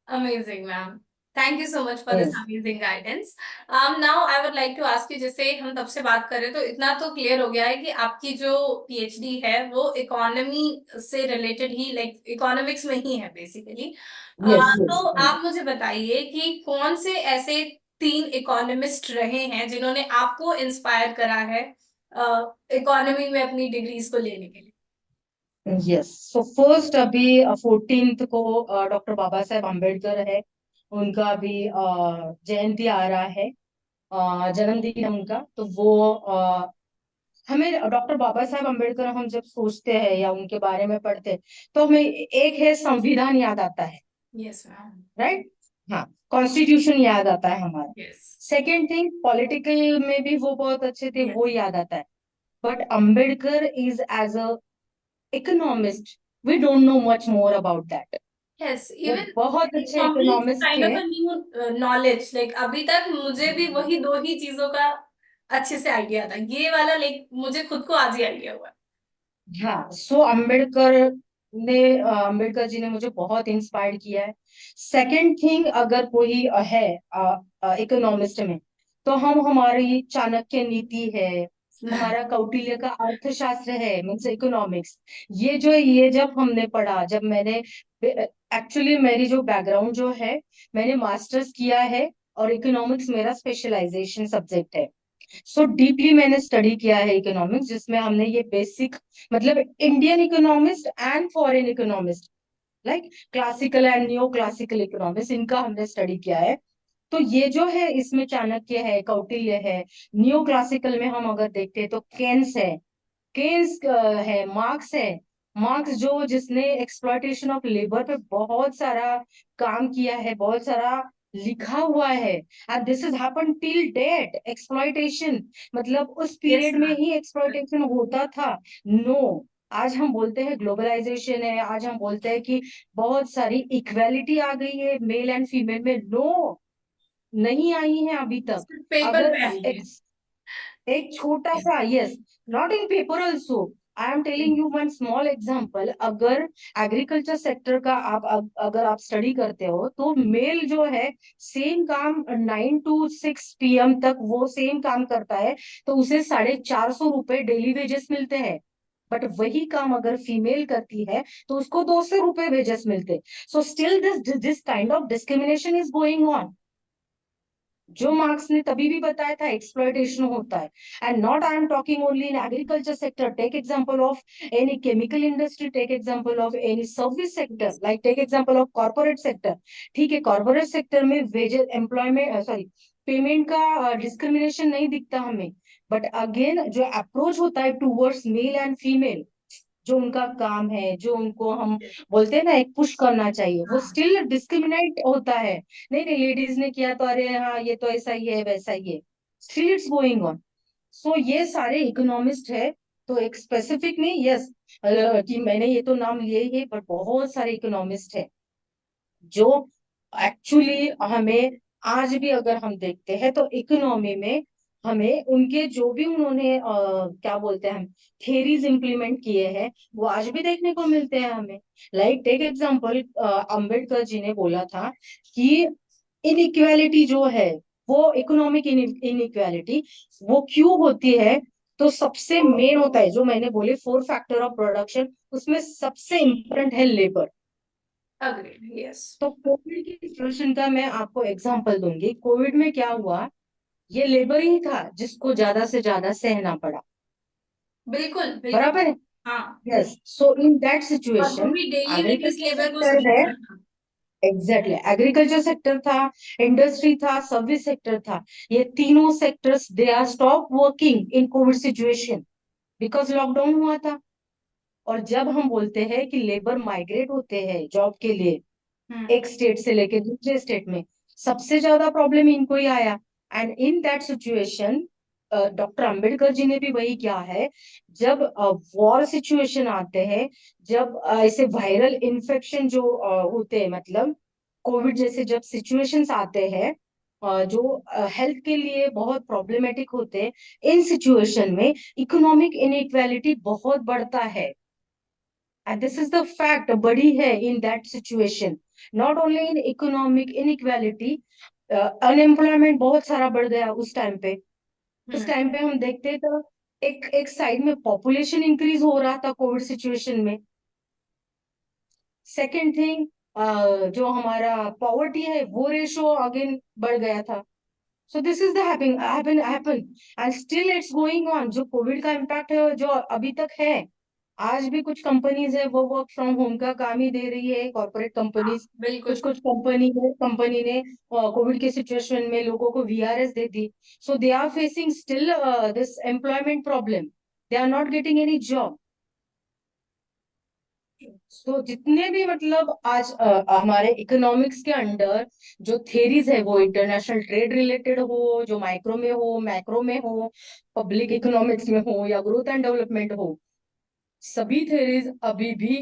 Amazing, ma'am. Thank you so much for this yes, amazing guidance. Now I would like to ask you, जैसे हम तब से बात कर रहे हैं तो इतना तो क्लियर हो गया है कि आपकी जो पीएचडी है वो इकोनॉमी से रिलेटेड ही लाइक इकोनॉमिक्स में ही है बेसिकली। यस, तो यस। आप मुझे बताइए कि कौन से ऐसे 3 इकोनॉमिस्ट रहे हैं जिन्होंने आपको इंस्पायर करा है इकोनॉमी में अपनी डिग्रीज को लेने के लिए। यस, सो फर्स्ट अभी 14th को डॉक्टर बाबा साहेब अम्बेडकर है, उनका अभी जयंती आ रहा है, जन्मदिन है उनका। तो वो हमें डॉक्टर बाबा साहेब अम्बेडकर हम जब सोचते हैं या उनके बारे में पढ़ते हैं, तो हमें एक है संविधान याद आता है, यस मैम। राइट? हाँ, कॉन्स्टिट्यूशन याद आता है हमारा। यस। सेकेंड थिंग, पॉलिटिकल में भी वो बहुत अच्छे थे, वो यस। याद आता है। But Ambedkar is as a economist, we don't know much more about that. Yes, वो इवन बहुत अच्छे कंप्लीट इकोनॉमिस्ट काइंड थे। Of a new knowledge, like अभी तक मुझे भी वही दो ही चीजों का अच्छे से आइडिया था, ये वाला लाइक मुझे खुद को आज ही आइडिया हुआ। हाँ, सो अम्बेडकर जी ने मुझे बहुत इंस्पायर किया है। सेकंड थिंग, अगर कोई है इकोनॉमिस्ट में, तो हम हमारी चाणक्य नीति है, हमारा कौटिल्य का अर्थशास्त्र है, मीन्स इकोनॉमिक्स। ये जब हमने पढ़ा, जब मैंने एक्चुअली मेरी जो बैकग्राउंड जो है, मैंने मास्टर्स किया है और इकोनॉमिक्स मेरा स्पेशलाइजेशन सब्जेक्ट है। सो डीपली मैंने स्टडी किया है इकोनॉमिक्स, जिसमें हमने ये बेसिक, मतलब Indian economist and foreign economist, like classical and न्यो classical economics, इनका हमने स्टडी किया है। तो ये जो है, इसमें चाणक्य है, कौटिल्य है। न्यो क्लासिकल में हम अगर देखते हैं तो केन्स है, केन्स है, मार्क्स है। मार्क्स जो जिसने एक्सप्लॉयटेशन ऑफ लेबर पे बहुत सारा काम किया है, बहुत सारा लिखा हुआ है। And this is happen till date, exploitation, मतलब उस यस पीरियड में मैम। ही एक्सप्लॉयटेशन होता था। नो, आज हम बोलते हैं ग्लोबलाइजेशन है, आज हम बोलते हैं कि बहुत सारी इक्वेलिटी आ गई है मेल एंड फीमेल में। नो, नहीं आई है अभी तक। पेपर अगर पे आई है। एक छोटा सा, yes, not in paper also, I am telling you one small example. अगर एग्रीकल्चर सेक्टर का अगर आप स्टडी करते हो, तो मेल जो है सेम काम 9 to 6 PM तक वो सेम काम करता है, तो उसे 450 रुपए डेली वेजेस मिलते हैं। बट वही काम अगर फीमेल करती है, तो उसको 200 रुपए वेजेस मिलते। So still this this kind of discrimination is going on. जो मार्क्स ने तभी भी बताया था, एक्सप्लॉयटेशन होता है। And not I am talking only in agriculture sector, take example of any chemical industry, take example of any service sector, like take example of corporate sector. ठीक है, कॉर्पोरेट सेक्टर में वेजेस, एम्प्लॉयमेंट, सॉरी, पेमेंट का discrimination नहीं दिखता हमें। But again जो approach होता है टूवर्ड्स मेल एंड फीमेल, जो उनका काम है, जो उनको हम बोलते हैं ना एक पुश करना चाहिए, वो हाँ। स्टिल डिस्क्रिमिनेट होता है। नहीं नहीं, लेडीज ने किया तो अरे हाँ ये तो ऐसा ही है, वैसा ही है, स्टिल इट्स गोइंग ऑन। सो ये सारे इकोनॉमिस्ट है। तो एक स्पेसिफिक नहीं, यस, कि मैंने ये तो नाम लिए ही, बट बहुत सारे इकोनॉमिस्ट है जो एक्चुअली हमें आज भी अगर हम देखते हैं तो इकोनॉमी में हमें उनके जो भी उन्होंने क्या बोलते हैं हम थेरीज इंप्लीमेंट किए हैं, वो आज भी देखने को मिलते हैं हमें। Like take example, Ambedkar ji ने बोला था कि इनइक्वालिटी जो है, वो इकोनॉमिक इनइक्वालिटी वो क्यों होती है। तो सबसे मेन होता है, जो मैंने बोले 4 फैक्टर ऑफ प्रोडक्शन, उसमें सबसे इम्पोर्टेंट है लेबर। अग्रीड। यस। तो कोविड की सिचुएशन का मैं आपको एग्जांपल दूंगी। कोविड में क्या हुआ, ये लेबर ही था जिसको ज्यादा से ज्यादा सहना पड़ा। बिल्कुल बिल्कुल। बराबर है? हाँ। यस, सो इन दैट और वो सिचुएशन भी डेली वेजेस एग्रीकल्चर लेबर को सेक्टर है, समझना था। एग्जैक्टली एग्रीकल्चर सेक्टर था, इंडस्ट्री था, सर्विस सेक्टर था। ये तीनों sectors they are stop working in covid situation, because lockdown हुआ था। और जब हम बोलते हैं कि लेबर माइग्रेट होते हैं जॉब के लिए हम्म। एक स्टेट से लेके दूसरे स्टेट में, सबसे ज्यादा प्रॉब्लम इनको ही आया। And in that situation doctor Ambedkar ji ने भी वही किया है। जब वॉर सिचुएशन आते हैं, जब ऐसे वायरल इन्फेक्शन जो होते हैं, मतलब कोविड जैसे जब सिचुएशंस आते हैं, जो हेल्थ के लिए बहुत प्रॉब्लमेटिक होते हैं, इन सिचुएशन में इकोनॉमिक इनइक्वालिटी बहुत बढ़ता है। And this is the fact, बड़ी है in that situation, not only in economic inequality, unemployment बहुत सारा बढ़ गया उस टाइम पे। उस हम्म। टाइम पे हम देखते तो एक एक साइड में पॉपुलेशन इंक्रीज हो रहा था कोविड सिचुएशन में। सेकेंड थिंग, जो हमारा पॉवर्टी है वो रेशो अगेन बढ़ गया था। सो this is the happen happen and still it's going on. जो कोविड का इम्पैक्ट है जो अभी तक है, आज भी कुछ कंपनीज है वो वर्क फ्रॉम होम का काम ही दे रही है, कॉर्पोरेट हाँ कंपनीज। कुछ बिल्कुल। कुछ कंपनी ने कोविड के सिचुएशन में लोगों को वीआरएस दे दी। So they are facing still this employment problem, they are not getting any job. तो जितने भी मतलब आज हमारे इकोनॉमिक्स के अंडर जो थेरीज है, वो इंटरनेशनल ट्रेड रिलेटेड हो, जो माइक्रो में हो, मैक्रो में हो, पब्लिक इकोनॉमिक्स में हो, या ग्रोथ एंड डेवलपमेंट हो, सभी थेरीज अभी भी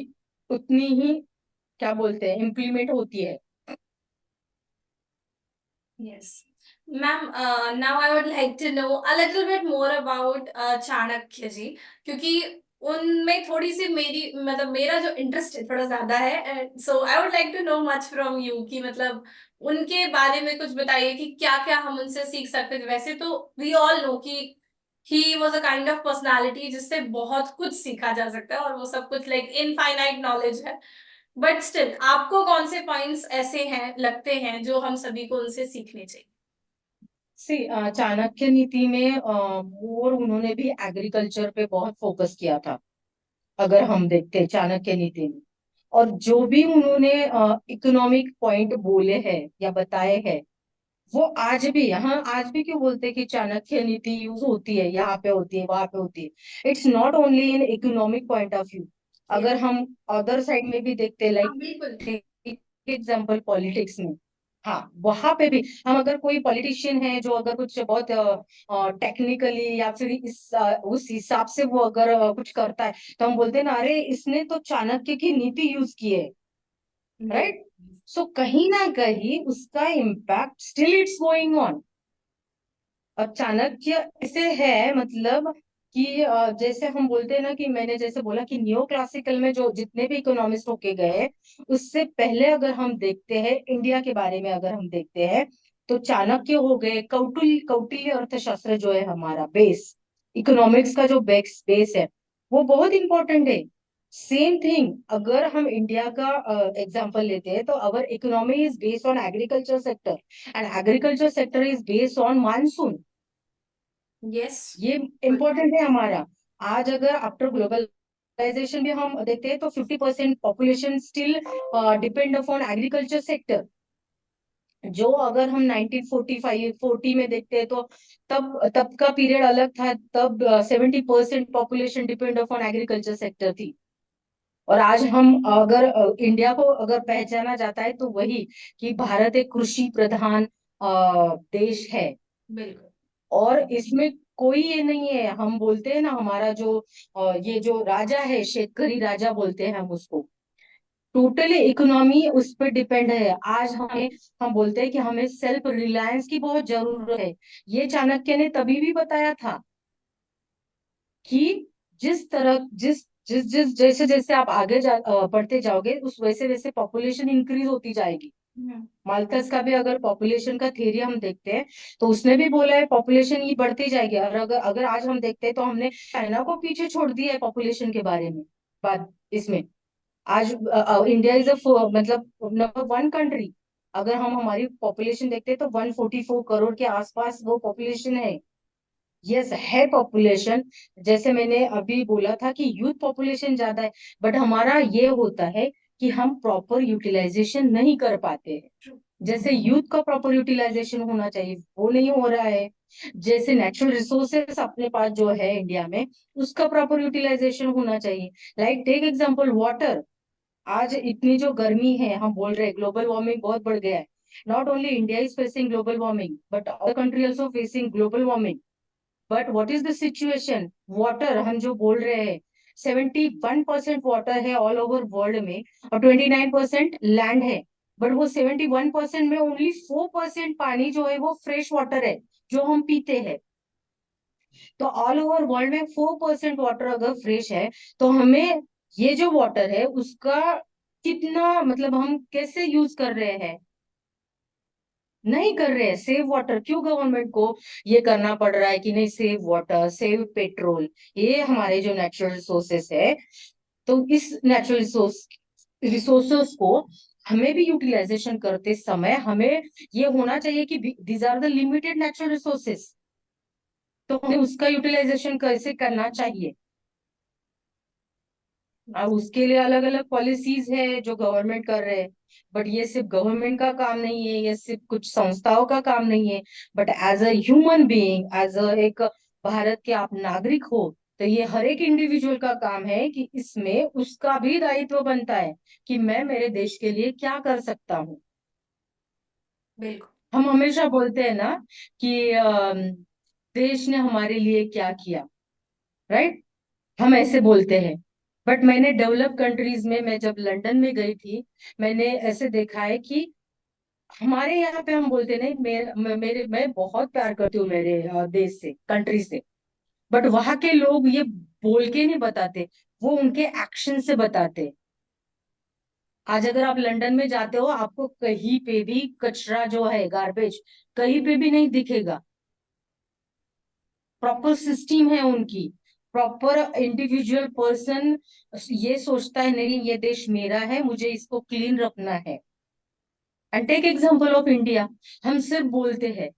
उतनी ही क्या बोलते हैं इम्प्लीमेंट होती है। Yes. Ma'am, now I would like to know a little bit more about Chanakya जी, क्योंकि उनमें थोड़ी सी मेरी मतलब मेरा जो इंटरेस्ट है थोड़ा ज्यादा है, so I would like to know much from you कि मतलब उनके बारे में कुछ बताइए कि क्या क्या हम उनसे सीख सकते थे। वैसे तो वी ऑल नो कि he was a kind of personality जिससे बहुत कुछ सीखा जा सकता है और वो सब कुछ लाइक इनफाइनाइट नॉलेज है, बट स्टिल आपको कौन से पॉइंट्स ऐसे हैं लगते हैं जो हम सभी को उनसे सीखने चाहिए। सी चाणक्य नीति में और उन्होंने भी एग्रीकल्चर पे बहुत फोकस किया था। अगर हम देखते हैं चाणक्य नीति में, और जो भी उन्होंने इकोनॉमिक पॉइंट बोले हैं या बताए हैं, वो आज भी, यहाँ आज भी क्यों बोलते हैं कि चाणक्य नीति यूज होती है, यहाँ पे होती है, वहां पे होती है। It's not only in economic point of view. Yes. अगर हम अदर साइड में भी देखते हैं, हाँ लाइक बिल्कुल। एग्जाम्पल पॉलिटिक्स में, हाँ वहां पे भी हम अगर कोई पॉलिटिशियन है जो अगर कुछ बहुत टेक्निकली या फिर उस हिसाब से वो अगर कुछ करता है, तो हम बोलते हैं ना, अरे इसने तो चाणक्य की नीति यूज की है। Yes. राइट। सो कहीं ना कहीं उसका impact still it's going on. और चाणक्य ऐसे है मतलब कि जैसे हम बोलते हैं ना, कि मैंने जैसे बोला कि न्यो क्लासिकल में जो जितने भी इकोनॉमिस्ट होके गए, उससे पहले अगर हम देखते हैं इंडिया के बारे में, अगर हम देखते हैं, तो चाणक्य हो गए, कौटिल्य अर्थशास्त्र जो है हमारा बेस, इकोनॉमिक्स का जो बेस है, वो बहुत इंपॉर्टेंट है। सेम थिंग अगर हम इंडिया का एग्जांपल लेते हैं, तो our economy is based on agriculture sector, and agriculture sector is based on monsoon. Yes. ये इम्पोर्टेंट है हमारा। आज अगर आफ्टर ग्लोबलाइजेशन भी हम देखते हैं, तो 50% population still depend upon agriculture sector. जो अगर हम 1945 40 में देखते हैं, तो तब तब का पीरियड अलग था। तब 70% population depend upon agriculture sector थी। और आज हम अगर इंडिया को अगर पहचाना जाता है, तो वही कि भारत एक कृषि प्रधान देश है। बिल्कुल। और इसमें कोई ये नहीं है, हम बोलते हैं ना, हमारा जो ये जो राजा है, शेतकरी राजा बोलते हैं हम उसको, टोटली इकोनॉमी उस पर डिपेंड है। आज हम बोलते हैं कि हमें सेल्फ रिलायंस की बहुत जरूरत है। ये चाणक्य ने तभी भी बताया था कि जिस तरह जिस जिस जिस जैसे जैसे आप आगे बढ़ते जाओगे, उस वैसे वैसे पॉपुलेशन इंक्रीज होती जाएगी। हम्म। माल्थस का भी अगर पॉपुलेशन का थ्योरी हम देखते हैं, तो उसने भी बोला है पॉपुलेशन ये बढ़ती जाएगी। और अगर अगर आज हम देखते हैं, तो हमने चाइना को पीछे छोड़ दिया है पॉपुलेशन के बारे में। बात इसमें आज इंडिया इज अ मतलब नंबर वन कंट्री। अगर हम हमारी पॉपुलेशन देखते हैं, तो 144 करोड़ के आसपास वो पॉपुलेशन है। यस, है पॉपुलेशन। जैसे मैंने अभी बोला था कि यूथ पॉपुलेशन ज्यादा है, बट हमारा ये होता है कि हम प्रॉपर यूटिलाइजेशन नहीं कर पाते हैं। जैसे यूथ का प्रॉपर यूटिलाइजेशन होना चाहिए, वो नहीं हो रहा है। जैसे नेचुरल रिसोर्सेस अपने पास जो है इंडिया में, उसका प्रॉपर यूटिलाइजेशन होना चाहिए। Like take example water. आज इतनी जो गर्मी है, हम बोल रहे हैं ग्लोबल वार्मिंग बहुत बढ़ गया है। Not only India is facing global warming, but other country also facing global warming. But what is the situation, water हम जो बोल रहे हैं, 71% वाटर है ऑल ओवर वर्ल्ड में, और 29% लैंड है। बट वो 71% में ओनली 4% पानी जो है वो फ्रेश वाटर है, जो हम पीते हैं। तो ऑल ओवर वर्ल्ड में 4% वाटर अगर फ्रेश है, तो हमें ये जो वाटर है उसका कितना मतलब हम कैसे यूज कर रहे हैं, नहीं कर रहे हैं सेव वाटर। क्यों गवर्नमेंट को ये करना पड़ रहा है कि नहीं, सेव वाटर, सेव पेट्रोल, ये हमारे जो नेचुरल रिसोर्सेस है। तो इस नेचुरल रिसोर्सेस को हमें भी यूटिलाइजेशन करते समय हमें ये होना चाहिए कि these are the limited natural resources, तो हमें उसका यूटिलाइजेशन कैसे करना चाहिए। और उसके लिए अलग अलग पॉलिसीज है जो गवर्नमेंट कर रहे हैं। बट ये सिर्फ गवर्नमेंट का काम नहीं है, ये सिर्फ कुछ संस्थाओं का काम नहीं है। But as a human being, as a एक भारत के आप नागरिक हो, तो ये हर एक इंडिविजुअल का काम है कि इसमें उसका भी दायित्व बनता है कि मैं मेरे देश के लिए क्या कर सकता हूँ। बिल्कुल। हम हमेशा बोलते हैं ना कि देश ने हमारे लिए क्या किया, राइट? हम ऐसे बोलते हैं। बट मैंने डेवलप कंट्रीज में, मैं जब लंदन में गई थी, मैंने ऐसे देखा है कि हमारे यहाँ पे हम बोलते नहीं, मैं बहुत प्यार करती हूँ मेरे देश से, कंट्री से। बट वहां के लोग ये बोल के नहीं बताते, वो उनके एक्शन से बताते। आज अगर आप लंदन में जाते हो, आपको कहीं पे भी कचरा जो है, गार्बेज, कहीं पे भी नहीं दिखेगा। प्रॉपर सिस्टम है उनकी। प्रॉपर इंडिविजुअल पर्सन ये सोचता है, नहीं ये देश मेरा है, मुझे इसको क्लीन रखना है। And take example of India, हम सिर्फ बोलते हैं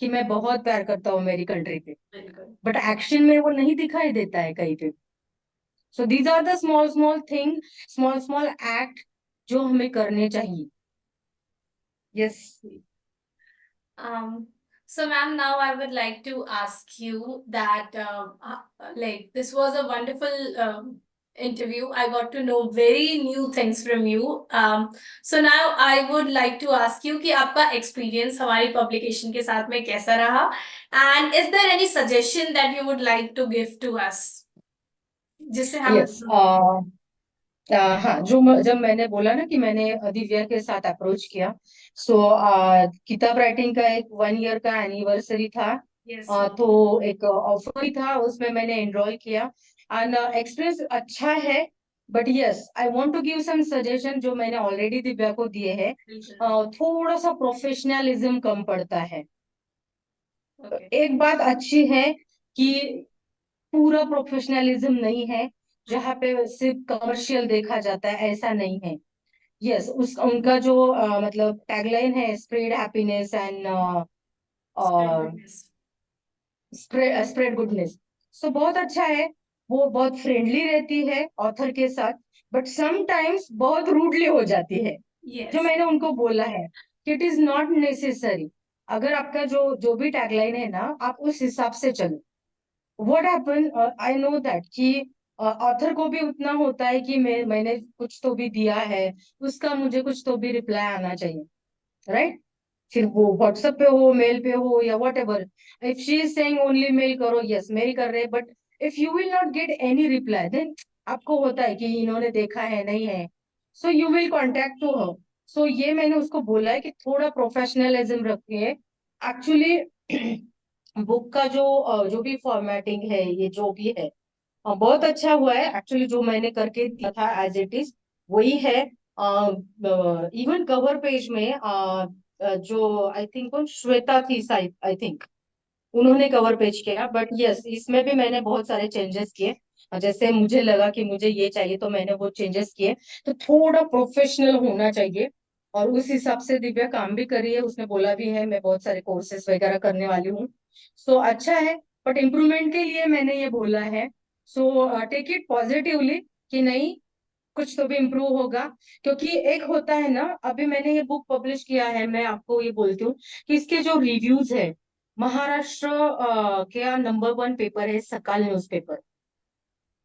कि मैं बहुत प्यार करता हूँ मेरी कंट्री पे, बिल्कुल। बट एक्शन में वो नहीं दिखाई देता है कहीं पे। So these are the small small thing, small small act जो हमें करने चाहिए। Yes. Um, so, ma'am, now I would like to ask you that, like, this was a wonderful interview. I got to know very new things from you. So now I would like to ask you कि आपका experience हमारी publication के साथ में कैसा रहा? And is there any suggestion that you would like to give to us? जिससे हम यस। हाँ, जब मैंने बोला ना कि मैंने दिव्या के साथ अप्रोच किया, सो किताब राइटिंग का एक 1 ईयर का एनिवर्सरी था। यस। तो एक ऑफर भी था, उसमें मैंने एनरोल किया। एंड एक्सपीरियंस अच्छा है। But yes, I want to give some suggestion जो मैंने ऑलरेडी दिव्या को दिए हैं। बिल्कुल। थोड़ा सा प्रोफेशनलिज्म कम पड़ता है। ओके। एक बात अच्छी है कि पूरा प्रोफेशनलिज्म नहीं है, जहाँ पे सिर्फ कमर्शियल देखा जाता है, ऐसा नहीं है। यस, उस उनका जो मतलब टैगलाइन है, spread happiness and spread goodness. So बहुत अच्छा है। वो बहुत फ्रेंडली रहती है ऑथर के साथ, बट समटाइम्स बहुत रूडली हो जाती है। जो यस। मैंने उनको बोला है कि इट इज नॉट नेसेसरी। अगर आपका जो जो भी टैगलाइन है ना, आप उस हिसाब से चलो। What happen, I know that कि ऑथर को भी उतना होता है कि मैंने कुछ तो भी दिया है, उसका मुझे कुछ तो भी रिप्लाई आना चाहिए, राइट? फिर वो व्हाट्सएप पे हो, मेल पे हो, या whatever. If she is saying only mail करो, यस मेल कर रहे, but if you will not get any reply, then आपको होता है कि इन्होंने देखा है नहीं है, so you will contact to her. So ये मैंने उसको बोला है कि थोड़ा प्रोफेशनलिज्म रखिए। एक्चुअली बुक का जो भी फॉर्मेटिंग है, ये जो भी है, बहुत अच्छा हुआ है। एक्चुअली जो मैंने करके दिया था एज इट इज वही है। इवन कवर पेज में जो आई थिंक कौन, श्वेता थी शायद, आई थिंक उन्होंने कवर पेज किया। बट यस, इसमें भी मैंने बहुत सारे चेंजेस किए। जैसे मुझे लगा कि मुझे ये चाहिए, तो मैंने वो चेंजेस किए। तो थोड़ा प्रोफेशनल होना चाहिए। और उस हिसाब से दिव्या काम भी कर रही है, उसने बोला भी है मैं बहुत सारे कोर्सेज वगैरह करने वाली हूँ। सो अच्छा है। बट इम्प्रूवमेंट के लिए मैंने ये बोला है। सो टेक इट पॉजिटिवली कि नहीं, कुछ तो भी इम्प्रूव होगा। क्योंकि एक होता है ना, अभी मैंने ये बुक पब्लिश किया है, मैं आपको ये बोलती हूँ कि इसके जो रिव्यूज है, महाराष्ट्र का नंबर 1 पेपर है सकाल न्यूज़पेपर।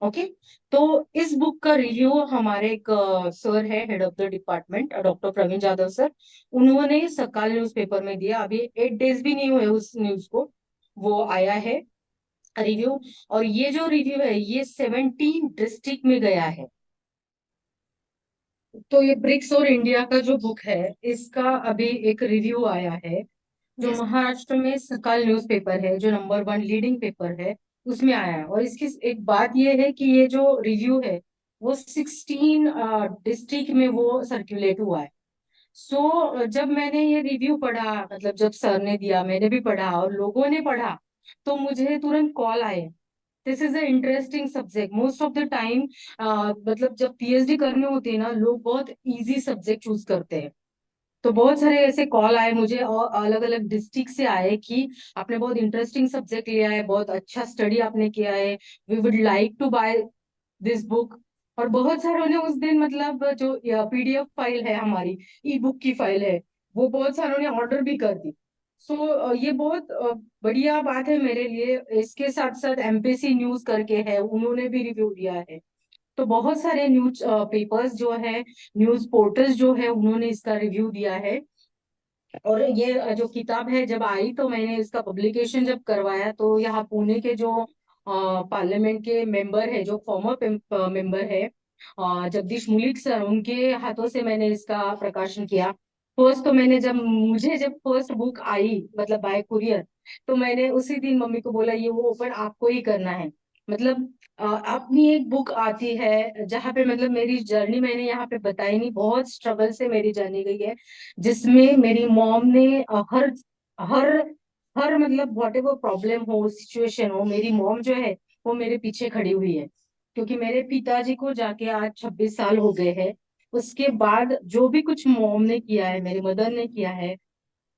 ओके। तो इस बुक का रिव्यू हमारे एक सर है, head of the department, doctor Praveen Jadhav sir, उन्होंने सकाल न्यूज़पेपर में दिया। अभी 8 डेज भी नहीं हुए उस न्यूज को, वो आया है रिव्यू। और ये जो रिव्यू है, ये 17 डिस्ट्रिक्ट में गया है। तो ये ब्रिक्स और इंडिया का जो बुक है, इसका अभी एक रिव्यू आया है, जो यस। महाराष्ट्र में सकाल न्यूज़पेपर है, जो नंबर 1 लीडिंग पेपर है, उसमें आया है। और इसकी एक बात ये है कि ये जो रिव्यू है, वो 16 डिस्ट्रिक्ट में वो सर्कुलेट हुआ है। सो जब मैंने ये रिव्यू पढ़ा, मतलब जब सर ने दिया, मैंने भी पढ़ा और लोगों ने पढ़ा, तो मुझे तुरंत कॉल आए। This is a interesting subject. Most of the time मतलब जब पीएचडी करनी होती है ना, लोग बहुत इजी सब्जेक्ट चूज करते हैं। तो बहुत सारे ऐसे कॉल आए मुझे, और अलग अलग डिस्ट्रिक्ट से आए कि आपने बहुत इंटरेस्टिंग सब्जेक्ट लिया है, बहुत अच्छा स्टडी आपने किया है, we would like to buy this book. और बहुत सारों ने उस दिन मतलब जो पीडीएफ फाइल है हमारी, ई बुक की फाइल है, वो बहुत सारों ने ऑर्डर भी कर दी। सो ये बहुत बढ़िया बात है मेरे लिए। इसके साथ साथ एमपीसी न्यूज करके है, उन्होंने भी रिव्यू दिया है। तो बहुत सारे न्यूज पेपर्स जो है, न्यूज पोर्टल्स जो है, उन्होंने इसका रिव्यू दिया है। और ये जो किताब है जब आई तो मैंने इसका पब्लिकेशन जब करवाया, तो यहाँ पुणे के जो पार्लियामेंट के मेंबर है, जो फॉर्मर मेंबर है जगदीश मुलिक सर, उनके हाथों से मैंने इसका प्रकाशन किया। फर्स्ट तो मैंने जब फर्स्ट बुक आई मतलब बाय कुरियर, तो मैंने उसी दिन मम्मी को बोला ये वो ओपन आपको ही करना है। मतलब अपनी एक बुक आती है जहाँ पे मतलब मेरी जर्नी मैंने यहाँ पे बताई नहीं, बहुत स्ट्रगल से मेरी जर्नी गई है, जिसमें मेरी मॉम ने हर हर हर मतलब वॉट एवर प्रॉब्लम हो, सिचुएशन हो, मेरी मॉम जो है वो मेरे पीछे खड़ी हुई है। क्योंकि मेरे पिताजी को जाके आज 26 साल हो गए हैं। उसके बाद जो भी कुछ मॉम ने किया है, मेरी मदर ने किया है,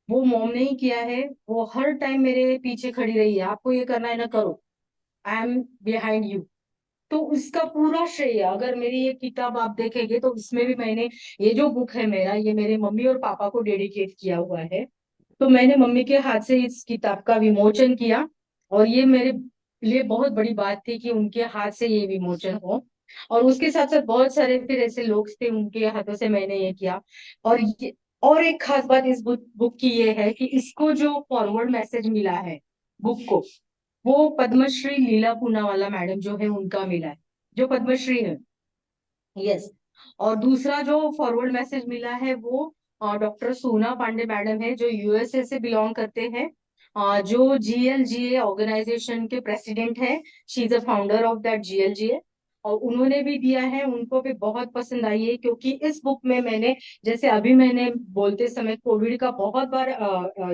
वो मॉम ने ही किया है। वो हर टाइम मेरे पीछे खड़ी रही है, आपको ये करना है ना करो, आई एम बिहाइंड यू। तो उसका पूरा श्रेय, अगर मेरी ये किताब आप देखेंगे तो इसमें भी मैंने, ये जो बुक है मेरा, ये मेरे मम्मी और पापा को डेडिकेट किया हुआ है। तो मैंने मम्मी के हाथ से इस किताब का विमोचन किया, और ये मेरे लिए बहुत बड़ी बात थी कि उनके हाथ से ये विमोचन हो। और उसके साथ साथ बहुत सारे फिर ऐसे लोग थे, उनके हाथों से मैंने ये किया। और एक खास बात इस बुक की ये है कि इसको जो फॉरवर्ड मैसेज मिला है बुक को, वो पद्मश्री लीला पूनावाला मैडम जो है उनका मिला है, जो पद्मश्री है। यस। और दूसरा जो फॉरवर्ड मैसेज मिला है वो डॉक्टर सोना पांडे मैडम है, जो यूएसए से बिलोंग करते हैं, जो जीएलजीए ऑर्गेनाइजेशन के प्रेसिडेंट है। She is the founder of that GLGA. और उन्होंने भी दिया है, उनको भी बहुत पसंद आई है, क्योंकि इस बुक में मैंने, जैसे अभी मैंने बोलते समय कोविड का बहुत बार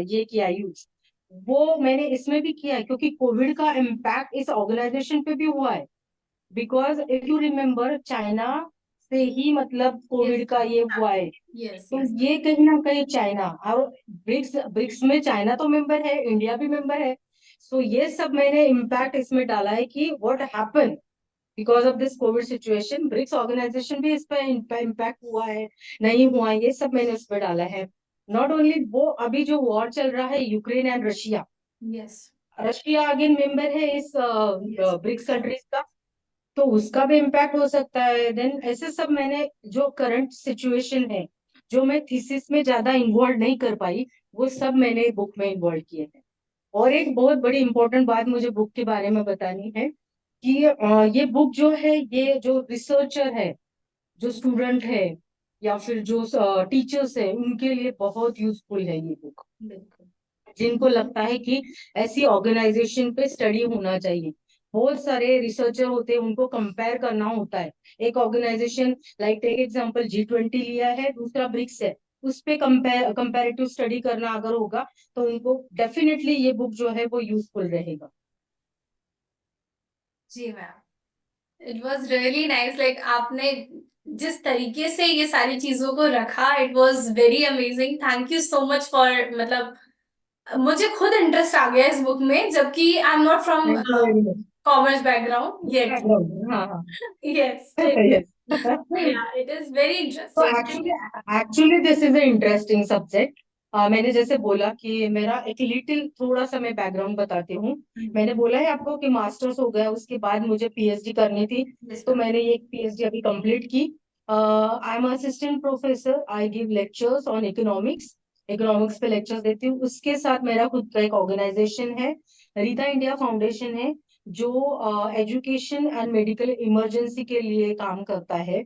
ये किया यूज, वो मैंने इसमें भी किया है, क्योंकि कोविड का इम्पैक्ट इस ऑर्गेनाइजेशन पे भी हुआ है। Because if you remember, China से ही मतलब यस। कोविड का ये हुआ है। यस, तो यस। ये कहीं ना कहीं चाइना और ब्रिक्स ब्रिक्स में चाइना तो मेंबर है, इंडिया भी मेंबर है। सो ये सब मैंने इम्पैक्ट इसमें डाला है कि what happen because of this covid situation, BRICS organization भी इस पर इम्पैक्ट हुआ है, नहीं हुआ है, ये सब मैंने उस पर डाला है। नॉट ओनली वो, अभी जो वॉर चल रहा है Ukraine and Russia, yes, Russia again member है इस यस। ब्रिक्स कंट्रीज का, तो उसका भी इम्पैक्ट हो सकता है। देन ऐसे सब मैंने, जो करंट सिचुएशन है, जो मैं थीसिस में ज्यादा इन्वॉल्व नहीं कर पाई, वो सब मैंने बुक में इन्वॉल्व किए हैं। और एक बहुत बड़ी इंपॉर्टेंट बात मुझे बुक के बारे में बतानी है कि ये बुक जो है, ये जो रिसर्चर है, जो स्टूडेंट है, या फिर जो टीचर्स है, उनके लिए बहुत यूजफुल है ये बुक। बिल्कुल। जिनको लगता है कि ऐसी ऑर्गेनाइजेशन पे स्टडी होना चाहिए, बहुत सारे रिसर्चर होते हैं, उनको कंपेयर करना होता है। एक organisation, like take example G20 लिया है, दूसरा ब्रिक्स है, उस पे कंपेरेटिव स्टडी करना अगर होगा, तो उनको डेफिनेटली ये बुक जो है वो यूजफुल रहेगा। जी ma'am, it was really nice, like आपने जिस तरीके से ये सारी चीजों को रखा, it was very amazing. Thank you so much for, मतलब मुझे खुद इंटरेस्ट आ गया इस बुक में, जबकि आई am not from thank you very much. Commerce background yet. Background, हाँ हाँ। Yes, yes. या इट इज वेरी तो interesting. Actually actually this is a interesting subject. मैंने जैसे बोला कि मेरा एक लिटिल थोड़ा सा मैं बैकग्राउंड बताती हूँ। मैंने बोला है आपको कि मास्टर्स हो गया, उसके बाद मुझे पीएचडी करनी थी, यस तो मैम। मैंने ये पीएचडी अभी कंप्लीट की। I am assistant professor, I give lectures on economics, economics पे लेक्चर्स देती हूँ। उसके साथ मेरा खुद का एक ऑर्गेनाइजेशन है, रीता इंडिया फाउंडेशन है, जो एजुकेशन एंड मेडिकल इमरजेंसी के लिए काम करता है।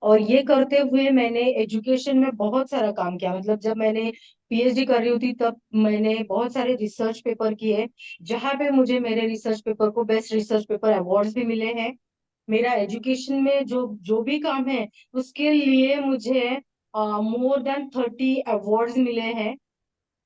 और ये करते हुए मैंने एजुकेशन में बहुत सारा काम किया, मतलब जब मैंने पीएचडी कर रही होती तब मैंने बहुत सारे रिसर्च पेपर किए, जहाँ पे मुझे मेरे रिसर्च पेपर को बेस्ट रिसर्च पेपर अवार्ड्स भी मिले हैं। मेरा एजुकेशन में जो जो भी काम है, उसके लिए मुझे मोर देन 30 अवार्ड्स मिले हैं,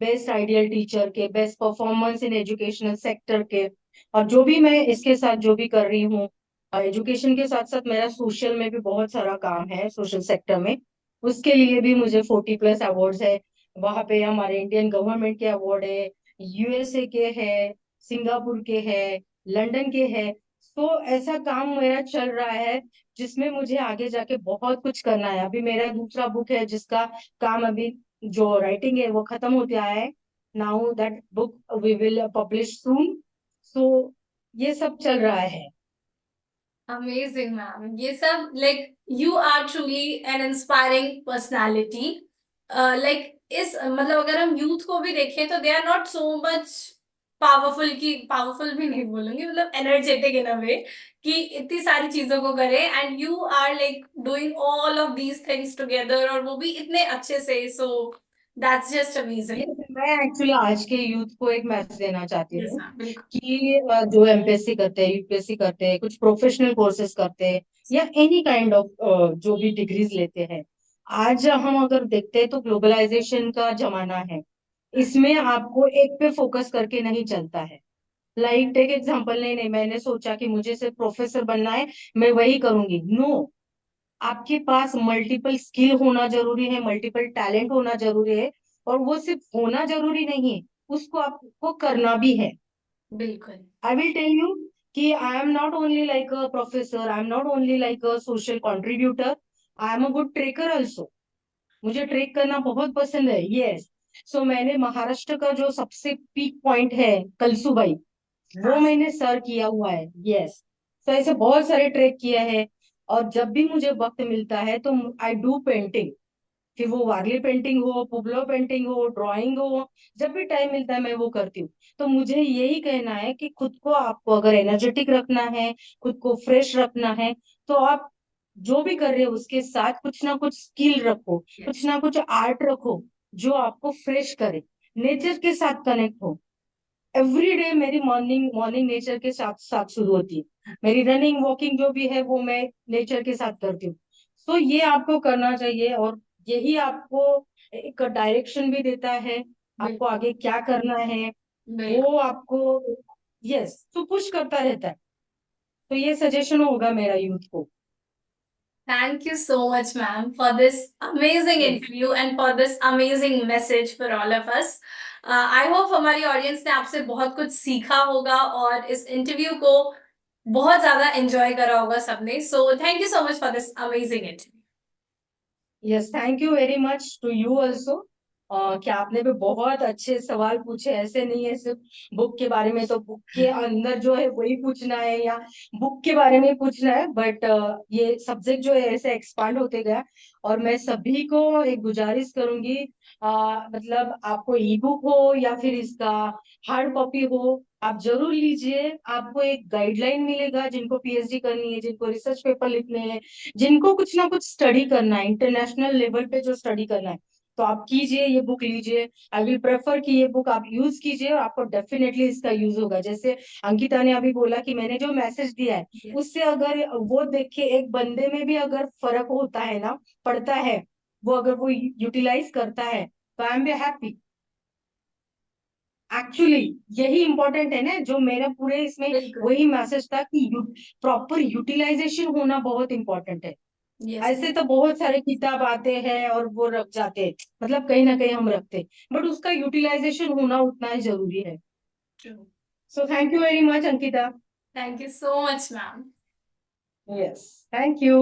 बेस्ट आइडियल टीचर के, best performance in educational sector के। और जो भी मैं इसके साथ जो भी कर रही हूँ, एजुकेशन के साथ साथ मेरा सोशल में भी बहुत सारा काम है, सोशल सेक्टर में, उसके लिए भी मुझे 40+ अवार्ड्स है। वहां पे हमारे इंडियन गवर्नमेंट के अवार्ड है, यूएसए के है, सिंगापुर के है, लंदन के है। तो ऐसा काम मेरा चल रहा है जिसमें मुझे आगे जाके बहुत कुछ करना है। अभी मेरा दूसरा बुक है जिसका काम अभी जो राइटिंग है वो खत्म होते आया है। Now that book we will publish soon. So ये सब चल रहा है। अमेजिंग मैम, ये सब like you are truly an inspiring personality. Like इस मतलब अगर हम यूथ को भी देखें तो they are not so much powerful, की पावरफुल भी नहीं बोलूंगी, मतलब एनर्जेटिक इन अ वे कि इतनी सारी चीजों को करे, and you are like doing all of these things together, और वो भी इतने अच्छे से। सो दैट्स जस्ट ये अमेजिंग। मैं एक्चुअली आज के यूथ को एक मैसेज देना चाहती यस हूँ मैम, बिल्कुल। कि जो एमपीएससी करते हैं, यूपीएससी करते हैं, कुछ प्रोफेशनल कोर्सेज करते हैं, या एनी काइंड ऑफ जो भी डिग्रीज लेते हैं, आज हम अगर देखते हैं तो ग्लोबलाइजेशन का जमाना है। इसमें आपको एक पे फोकस करके नहीं चलता है। लाइक टेक एग्जांपल, नहीं नहीं मैंने सोचा कि मुझे सिर्फ प्रोफेसर बनना है, मैं वही करूंगी। नो, आपके पास मल्टीपल स्किल होना जरूरी है, मल्टीपल टैलेंट होना जरूरी है। और वो सिर्फ होना जरूरी नहीं है, उसको आपको करना भी है। बिल्कुल। आई विल टेल यू कि I am not only like a professor, I am not only like a social contributor, I am a good trekker also. मुझे ट्रेक करना बहुत पसंद है। यस। सो मैंने महाराष्ट्र का जो सबसे पीक पॉइंट है कलसुबाई, वो हाँ। मैंने सर किया हुआ है। यस। तो ऐसे बहुत सारे ट्रैक किया है। और जब भी मुझे वक्त मिलता है तो आई डू पेंटिंग, फिर वो वारली पेंटिंग हो, पुबलो पेंटिंग हो, ड्राइंग हो, जब भी टाइम मिलता है मैं वो करती हूँ। तो मुझे यही कहना है कि खुद को आपको अगर एनर्जेटिक रखना है, खुद को फ्रेश रखना है, तो आप जो भी कर रहे हो उसके साथ कुछ ना कुछ स्किल रखो, कुछ यस। ना कुछ आर्ट रखो जो आपको फ्रेश करे, नेचर के साथ कनेक्ट हो। एवरी डे मेरी मॉर्निंग मॉर्निंग नेचर के साथ साथ शुरू होती है। मेरी रनिंग वॉकिंग जो भी है वो मैं नेचर के साथ करती हूँ। सो ये आपको करना चाहिए, और यही आपको एक डायरेक्शन भी देता है, आपको बिल्कुल। आगे क्या करना है बिल्कुल। वो आपको, यस, तो पुश करता रहता है। तो ये सजेशन होगा मेरा यूथ को। Thank you so much, ma'am, for this amazing yes. interview and for this amazing message for all of us. I hope हमारी ऑडियंस ने आपसे बहुत कुछ सीखा होगा और इस इंटरव्यू को बहुत ज्यादा एंजॉय करा होगा सबने। So thank you so much for this amazing interview. Yes, thank you very much to you also. क्या आपने भी बहुत अच्छे सवाल पूछे। ऐसे नहीं है सिर्फ बुक के बारे में, तो बुक के अंदर जो है वही पूछना है या बुक के बारे में पूछना है, बट ये सब्जेक्ट जो है ऐसे एक्सपांड होते गया। और मैं सभी को एक गुजारिश करूंगी, मतलब आपको ई बुक हो या फिर इसका हार्ड कॉपी हो, आप जरूर लीजिए। आपको एक गाइडलाइन मिलेगा, जिनको पीएचडी करनी है, जिनको रिसर्च पेपर लिखने हैं, जिनको कुछ ना कुछ स्टडी करना है, इंटरनेशनल लेवल पे जो स्टडी करना है, तो आप कीजिए, ये बुक लीजिए। आई विल प्रेफर कि ये बुक आप यूज कीजिए, आपको डेफिनेटली इसका यूज होगा। जैसे अंकिता ने अभी बोला कि मैंने जो मैसेज दिया है उससे अगर वो देख के एक बंदे में भी अगर फर्क होता है ना, पड़ता है, वो अगर वो यूटिलाइज करता है, तो I am be happy. Actually यही इंपॉर्टेंट है ना, जो मेरा पूरे इसमें बिल्कुल। वही मैसेज था कि प्रॉपर यूटिलाइजेशन होना बहुत इंपॉर्टेंट है। यस। ऐसे तो बहुत सारे किताब आते हैं और वो रख जाते हैं, मतलब कहीं ना कहीं हम रखते हैं, बट उसका यूटिलाइजेशन होना उतना ही जरूरी है। True. So thank you very much Ankita. Thank you so much ma'am. Yes, thank you.